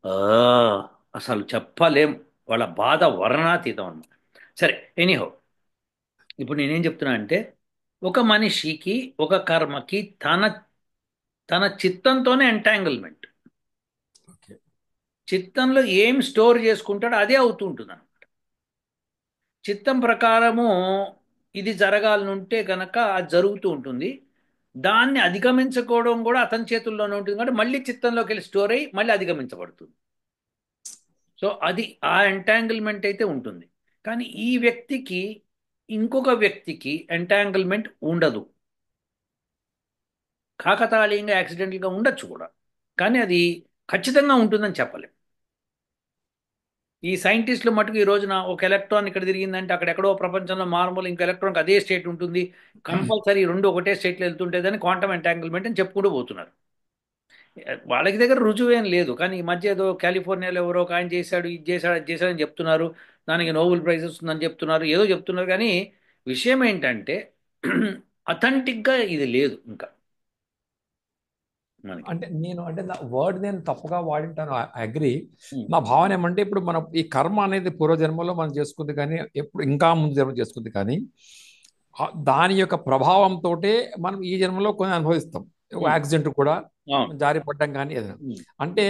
ఆ, అసలు చెప్పలేం. వాళ్ళ బాధ వర్ణనాతీతం అన్నమాట. సరే, ఎనీహౌ, ఇప్పుడు నేనేం చెప్తున్నా అంటే ఒక మనిషికి ఒక కర్మకి తన తన చిత్తంతోనే ఎంటాంగిల్మెంట్. ఓకే. చిత్తంలో ఏం స్టోర్ చేసుకుంటాడో అదే అవుతూ ఉంటుంది అన్నమాట. చిత్తం ప్రకారము ఇది జరగాలనుంటే కనుక అది జరుగుతూ ఉంటుంది. దాన్ని అధిగమించుకోవడం కూడా అతని చేతుల్లోనే ఉంటుంది కాబట్టి మళ్ళీ చిత్తంలోకి వెళ్ళి స్టోర్ అయ్యి మళ్ళీ అధిగమించబడుతుంది. సో అది ఆ ఎంటాంగిల్మెంట్ అయితే ఉంటుంది. కానీ ఈ వ్యక్తికి ఇంకొక వ్యక్తికి ఎంటాంగిల్మెంట్ ఉండదు. కాకతాళీయంగా యాక్సిడెంటల్గా ఉండొచ్చు కూడా, కానీ అది ఖచ్చితంగా ఉంటుందని చెప్పలేం. ఈ సైంటిస్టులు మటుకు ఈ రోజున ఒక ఎలక్ట్రాన్ ఇక్కడ తిరిగిందంటే అక్కడెక్కడో ప్రపంచంలో మారుమూల ఇంకో ఎలక్ట్రాన్కి అదే స్టేట్ ఉంటుంది, కంపల్సరీ రెండు ఒకటే స్టేట్లో వెళ్తుంటేదని క్వాంటమ్ ఎంటాంగిల్మెంట్ అని చెప్పుకుంటూ పోతున్నారు. వాళ్ళకి దగ్గర రుజువేం లేదు, కానీ ఈ మధ్య ఏదో కాలిఫోర్నియాలో ఎవరో ఒక ఆయన చేశాడు, ఇది చేశాడు, అది చేశాడు అని చెప్తున్నారు. దానికి నోబెల్ ప్రైజ్ వస్తుందని చెప్తున్నారు, ఏదో చెప్తున్నారు. కానీ విషయం ఏంటంటే అథెంటిక్గా ఇది లేదు ఇంకా మనకి. అంటే నేను అంటే నా వర్డ్ నేను తప్పుగా వాడింటాను, అగ్రి. ఉమ్, నా భావన ఏమంటే ఇప్పుడు మనం ఈ కర్మ అనేది పూర్వజన్మలో మనం చేసుకుంది కానీ ఎప్పుడు ఇంకా ముందు జన్మ చేసుకుంది కానీ దాని యొక్క ప్రభావంతో మనం ఈ జన్మలో కొన్ని అనుభవిస్తాం. ఒక ఉమ్, యాక్సిడెంట్ కూడా అవును. జారి పడ్డం కానీ ఏదైనా. ఉమ్, అంటే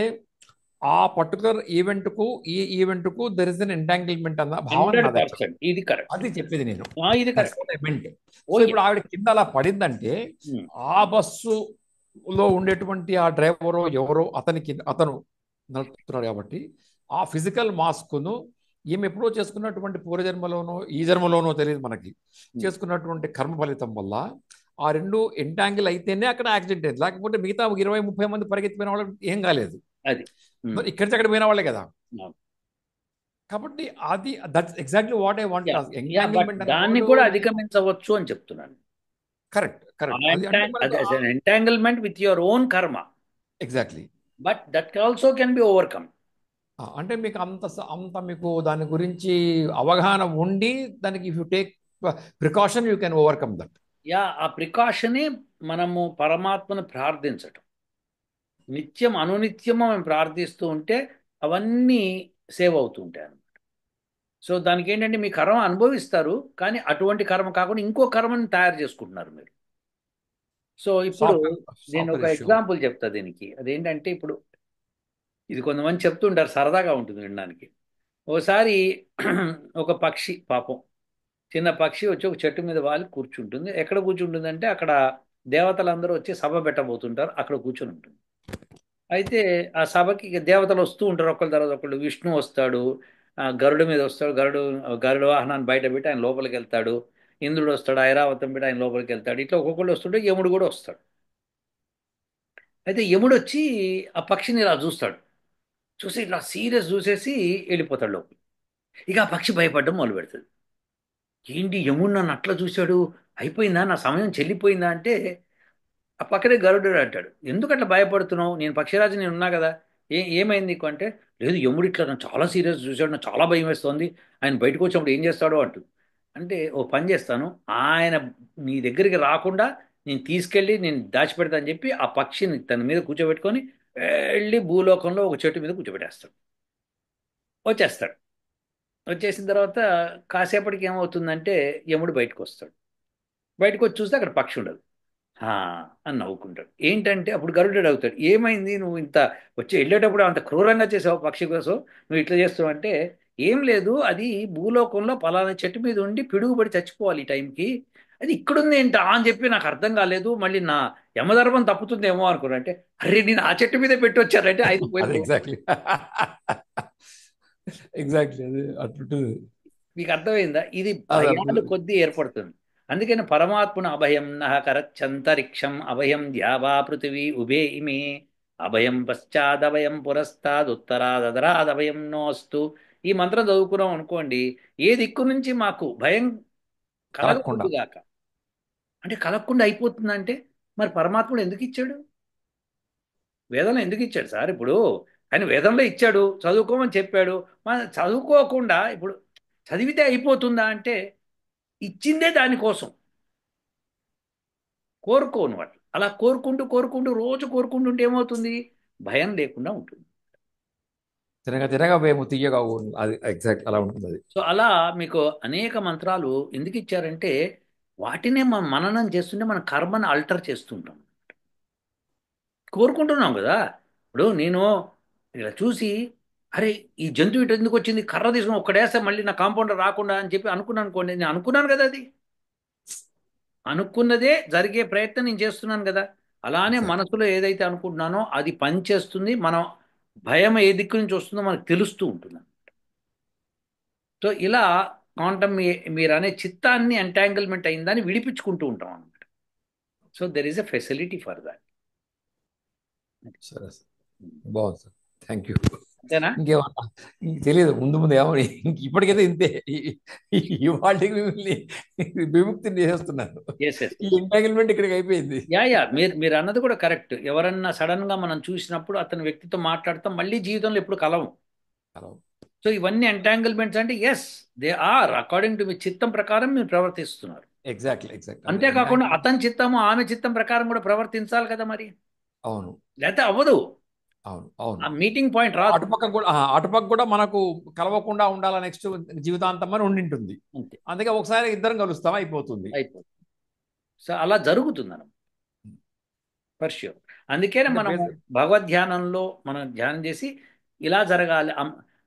ఆ పర్టికులర్ ఈవెంట్కు ఈ ఈవెంట్కు దెర్ ఇస్ అన్ ఎంటాంగిల్మెంట్ అన్న భావన హండ్రెడ్ నాది యాక్చువల్. పర్సెంట్ ఇది కరెక్ట్. అది చెప్పేది నేను. ఇది that's correct. What I meant. Oh so yes. ఇప్పుడు ఆవిడ కింద అలా పడిందంటే ఆ బస్సులో ఉండేటువంటి ఆ డ్రైవరో ఎవరో అతను నడుపుతున్నాడు కాబట్టి ఆ ఫిజికల్ మాస్క్ను ఈమె ఎప్పుడో చేసుకున్నటువంటి పూర్వజన్మలోనో ఈ జన్మలోనో తెలియదు మనకి, చేసుకున్నటువంటి కర్మ ఫలితం వల్ల ఆ రెండు ఎంటాంగిల్ అయితేనే అక్కడ యాక్సిడెంట్ అయింది. లేకపోతే మిగతా 20-30 మంది పరిగెత్తిపోయిన వాళ్ళకి ఏం కాలేదు. అది. ఉమ్, మరి ఇక్కడి నుంచి అక్కడ పోయిన వాళ్ళే కదా. అవును. కాబట్టి అది that's exactly what I want. Yeah, yeah, but entanglement అనే దాన్ని వర్డ్ కూడా అధిగమించవచ్చు అని చెప్తున్నాను. Correct correct. అది అంటే మనకు ఎంటాంగిల్మెంట్ విత్ యువర్ ఓన్ కర్మ, exactly. But that also can be overcome. అంటే మీకు అంత మీకు దాని గురించి అవగాహన ఉండి దానికి if you take precaution you can overcome that. Yeah, ఆ ప్రికాషనే మనము పరమాత్మను ప్రార్థించటం. నిత్యం అనునిత్యము మేము ప్రార్థిస్తూ ఉంటే అవన్నీ సేవ్ అవుతూ ఉంటాయి అన్నమాట. సో దానికి ఏంటంటే మీ కర్మ అనుభవిస్తారు, కానీ అటువంటి కర్మ కాకుండా ఇంకో కర్మని తయారు చేసుకుంటున్నారు మీరు. సో ఇప్పుడు సాఫ్ట్వేర్ నేను ఒక సాఫ్ట్వేర్ ఇష్యూ. ఎగ్జాంపుల్ చెప్తా దీనికి. అదేంటంటే ఇప్పుడు ఇది కొంతమంది చెప్తుంటారు, సరదాగా ఉంటుంది వినడానికి. ఓసారి ఒక పక్షి పాపం, చిన్న పక్షి వచ్చి ఒక చెట్టు మీద వాలి కూర్చుంటుంది. ఎక్కడ కూర్చుంటుందంటే అక్కడ దేవతలందరూ వచ్చి సభ పెట్టబోతుంటారు, అక్కడ కూర్చొని ఉంటుంది. అయితే ఆ సభకి ఇక దేవతలు వస్తూ ఉంటారు ఒకళ్ళ తర్వాత ఒకళ్ళు. విష్ణు వస్తాడు, గరుడు మీద వస్తాడు, గరుడ వాహనాన్ని బయట పెట్టి ఆయన లోపలికి వెళ్తాడు. ఇంద్రుడు వస్తాడు, ఐరావతం పెట్టి ఆయన లోపలికి వెళ్తాడు. ఇట్లా ఒక్కొక్కళ్ళు వస్తుంటే యముడు కూడా వస్తాడు. అయితే యముడు వచ్చి ఆ పక్షిని ఇలా చూస్తాడు, చూసి ఇట్లా సీరియస్ చూసేసి వెళ్ళిపోతాడు లోపల. ఇక ఆ పక్షి భయపడడం మొదలు పెడుతుంది. ఏంటి యముడు నన్ను అట్లా చూశాడు, అయిపోయిందా, నా సమయం చెల్లిపోయిందా అంటే ఆ పక్కనే గరుడు అంటాడు, ఎందుకు అట్లా భయపడుతున్నావు, నేను పక్షిరాజు, నేను ఉన్నా కదా, ఏమైంది నీకు అంటే, లేదు యముడు ఇట్లా నన్ను చాలా సీరియస్ చూశాడు, నాకు చాలా భయం వేస్తోంది, ఆయన బయటకు వచ్చినప్పుడు ఏం చేస్తాడో అంటూ. అంటే ఓ పని చేస్తాను, ఆయన నీ దగ్గరికి రాకుండా నేను తీసుకెళ్ళి నేను దాచిపెడతా అని చెప్పి ఆ పక్షిని తన మీద కూర్చోబెట్టుకొని వెళ్ళి భూలోకంలో ఒక చెట్టు మీద కూర్చోబెట్టేస్తాడు. వచ్చేస్తాడు. వచ్చేసిన తర్వాత కాసేపటికి ఏమవుతుందంటే యముడు బయటకు వస్తాడు. బయటకు వచ్చి చూస్తే అక్కడ పక్షి ఉండదు. "హా" అని నవ్వుకుంటాడు. ఏంటంటే అప్పుడు గరుడు అవుతాడు, ఏమైంది నువ్వు ఇంత వచ్చి వెళ్ళేటప్పుడు అంత క్రూరంగా చేసావు పక్షి కోసం, నువ్వు ఇట్లా చేస్తావు అంటే, ఏం లేదు, అది భూలోకంలో పలానా చెట్టు మీద ఉండి పిడుగుపడి చచ్చిపోవాలి ఈ టైంకి, అది ఇక్కడుంది ఏంటా అని చెప్పి నాకు అర్థం కాలేదు, మళ్ళీ నా యమధర్మం తప్పుతుందేమో అనుకున్నా అంటే, అరే నేను ఆ చెట్టు మీద పెట్టి వచ్చానంటే ఆయన అది పోయి. ఎగ్జాక్ట్లీ. ఎగ్జాక్ట్లీ అది అటు. మీకు అర్థమైందా, ఇది అది భయాలు అర్థం. కొద్దీ ఏర్పడుతుంది. అందుకని పరమాత్మను అభయం నః కరచ్చంతరిక్షం అభయం ద్యావా పృథివీ ఉభే ఇమే అభయం పశ్చాదభయం పురస్తాదుత్తరాదరాదభయం నోస్తు. ఈ మంత్రం చదువుకున్నాం అనుకోండి, ఏ దిక్కు నుంచి మాకు భయం కలగకుండా. కలగకూడదు గాక. అంటే కలగకుండా అయిపోతుందంటే మరి పరమాత్ముడు ఎందుకు ఇచ్చాడు, వేదంలో ఎందుకు ఇచ్చాడు సార్? ఇప్పుడు ఆయన వేదంలో ఇచ్చాడు, చదువుకోమని చెప్పాడు. మనం చదువుకోకుండా ఇప్పుడు చదివితే అయిపోతుందా అంటే, ఇచ్చిందే దానికోసం. కోరుకోను వాటి అలా కోరుకుంటూ కోరుకుంటూ రోజు కోరుకుంటుంటే ఏమవుతుంది, భయం లేకుండా ఉంటుంది. తినగా తినగా వేము తీయగా ఊరు. అది ఎగ్జాక్ట్ అలా ఉంటుంది అది. సో అలా మీకు అనేక మంత్రాలు ఎందుకు ఇచ్చారంటే వాటినే మనం మననం చేస్తుంటే మన కర్మను అల్టర్ చేస్తుంటాం. కోరుకుంటున్నాం కదా. ఇప్పుడు నేను ఇలా చూసి అరే ఈ జంతువు ఇటు ఎందుకు వచ్చింది, కర్ర తీసుకుని ఒక్కడేస్తే మళ్ళీ నా కాంపౌండర్ రాకుండా అని చెప్పి అనుకున్నాను అనుకోండి, నేను అనుకున్నాను కదా అది. అనుకున్నదే జరిగే ప్రయత్నం నేను చేస్తున్నాను కదా. అలానే ఎగ్జాక్ట్. మనసులో ఏదైతే అనుకుంటున్నానో అది పనిచేస్తుంది. మనం భయం ఏ దిక్కు నుంచి వస్తుందో మనకు తెలుస్తూ ఉంటుంది. సో ఇలా క్వాంటమ్ మీరు అనే చిత్తాన్ని ఎంటాంగిల్మెంట్ అయిందని విడిపించుకుంటూ ఉంటాం అనమాట. So there is a facility for that. సరే సార్, బాగుంది సార్, థ్యాంక్ యూ. అంతేనా? ఇంకేమన్నా ఇంక తెలియదు ముందు ముందు ఏమని. ఇంక ఇప్పటికైతే ఇంతే. ఇవాళకి మిమ్మల్ని విముక్తిని చేసేస్తున్నాను. Yes yes. ఈ ఎంటాంగిల్మెంట్ ఇక్కడికి అయిపోయింది. యా మీరు మీరు అన్నది కూడా కరెక్ట్. ఎవరన్నా సడన్ గా మనం చూసినప్పుడు అతని వ్యక్తితో మాట్లాడతాం, మళ్ళీ జీవితంలో ఎప్పుడు కలవం. హలో. సో ఇవన్నీ ఎంటాంగిల్మెంట్స్ అంటే as they are according to మీ చిత్తం ప్రకారం మీరు ప్రవర్తిస్తున్నారు. ఎగ్జాక్ట్లీ ఎగ్జాక్ట్ అంటే అంతేకాకుండా ఎంటాంగిల్మెంట్. అతని చిత్తము ఆమె చిత్తం ప్రకారం కూడా ప్రవర్తించాలి కదా మరి. అవును, లేకపోతే అవ్వదు. అవును, అవును. ఆ మీటింగ్ పాయింట్ రాదు. అటుపక్క కూడా అటుపక్క కూడా మనకు కలవకుండా ఉండాల నెక్స్ట్ జీవితాంతం అని ఉండింటుంది. అంతే, అందుకే ఒకసారి ఇద్దరం కలుస్తాం అయిపోతుంది. అయిపోతుంది. సో అలా జరుగుతుంది అన్నమాట. For sure. అందుకనే అంటే మనము భగవద్ధ్యానంలో మనం ధ్యానం చేసి ఇలా జరగాలి.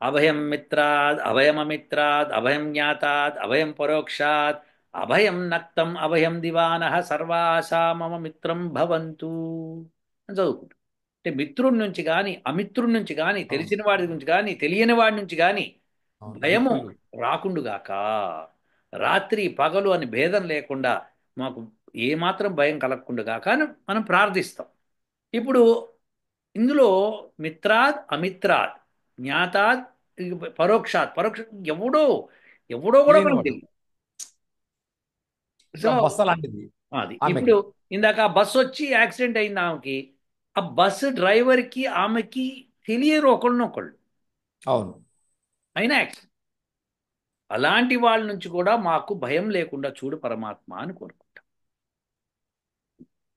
అభయం మిత్రాద్ అభయమమిత్రాద్ అభయం జ్ఞాతాద్ అభయం పరోక్షాత్ అభయం నక్తం అభయం దివానః సర్వాసా మమ మిత్రం భవంతు అని చదువుకుంటాం. అంటే మిత్రుడి నుంచి కానీ అమిత్రుడి నుంచి కానీ అవును, తెలిసిన వాడి నుంచి కానీ తెలియని వాడి నుంచి కానీ అవును, భయము మిత్రులు. రాకుండుగాక. రాత్రి పగలు అని భేదం లేకుండా మాకు ఏమాత్రం భయం కలగకుండుగాక అని మనం ప్రార్థిస్తాం. ఇప్పుడు ఇందులో మిత్రాద్ అమిత్రాద్ జ్ఞాతాద్ పరోక్షాత్ పరోక్ష ఎవడో ఎవడో కూడా తెలియని మనకు వాడు. తెలియదు. ఇప్పుడు సో ఆ బస్సు అలాంటిది అది ఆమెకి. ఇప్పుడు ఇందాక ఆ బస్సు వచ్చి యాక్సిడెంట్ అయింది ఆమెకి. ఆ బస్సు డ్రైవర్కి ఆమెకి తెలియరు ఒకళ్ళనొకళ్ళు, అవును, అయినా యాక్సిడెంట్. అలాంటి వాళ్ళ నుంచి కూడా మాకు భయం లేకుండా చూడు పరమాత్మ అని కోరుకుంటాం.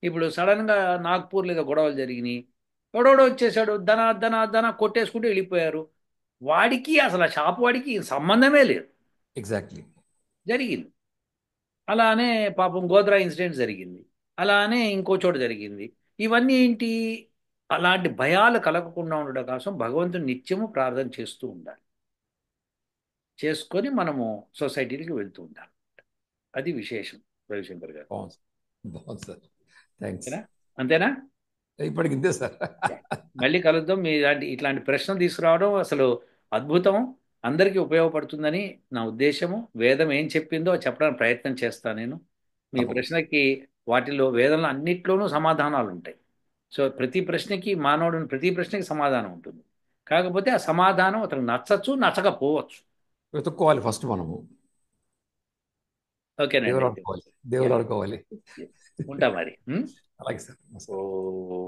ఇప్పుడు సడన్గా నాగ్పూర్లో ఏదో గొడవలు జరిగినాయి, ఎవడోడో వచ్చేసాడు ధన ధన ధన కొట్టేసుకుంటూ వెళ్ళిపోయారు. వాడికి అసలు ఆ షాప్ వాడికి సంబంధమే లేదు, ఎగ్జాక్ట్లీ. జరిగింది. అలానే పాపం గోద్రా ఇన్సిడెంట్ జరిగింది. అలానే ఇంకో చోట జరిగింది. ఇవన్నీ ఏంటి? అలాంటి భయాలు కలగకుండా ఉండడం కోసం భగవంతుని నిత్యము ప్రార్థన చేస్తూ ఉండాలి. చేసుకొని మనము సొసైటీకి వెళ్తూ ఉండాలి. అది విశేషం రవిశంకర్ గారు. బాగుంది సార్, బాగుంది సార్, థ్యాంక్స్. అంతేనా? అంతేనా? ఇప్పటికి ఇంతే సార్. మళ్ళీ కలుద్దాం. మీ ఇట్లాంటి ప్రశ్నలు తీసుకురావడం అసలు అద్భుతం. అందరికీ ఉపయోగపడుతుందని నా ఉద్దేశము. వేదం ఏం చెప్పిందో చెప్పడానికి ప్రయత్నం చేస్తాను నేను. మీ తప్పకుండా. ప్రశ్నకి వాటిలో వేదంలో అన్నిట్లోనూ సమాధానాలు ఉంటాయి. సో ప్రతి ప్రశ్నకి మానవుడిని ప్రతి ప్రశ్నకి సమాధానం ఉంటుంది. కాకపోతే ఆ సమాధానం అతనికి నచ్చచ్చు నచ్చకపోవచ్చు. వెతుక్కోవాలి ఫస్ట్ మనము. ఓకేనండి దేవుడు అయితే. ఆడుకోవాలి, దేవుడు యా, ఆడుకోవాలి. ఉంటా మరి. అలాగే సార్, నమస్కారం. ఓ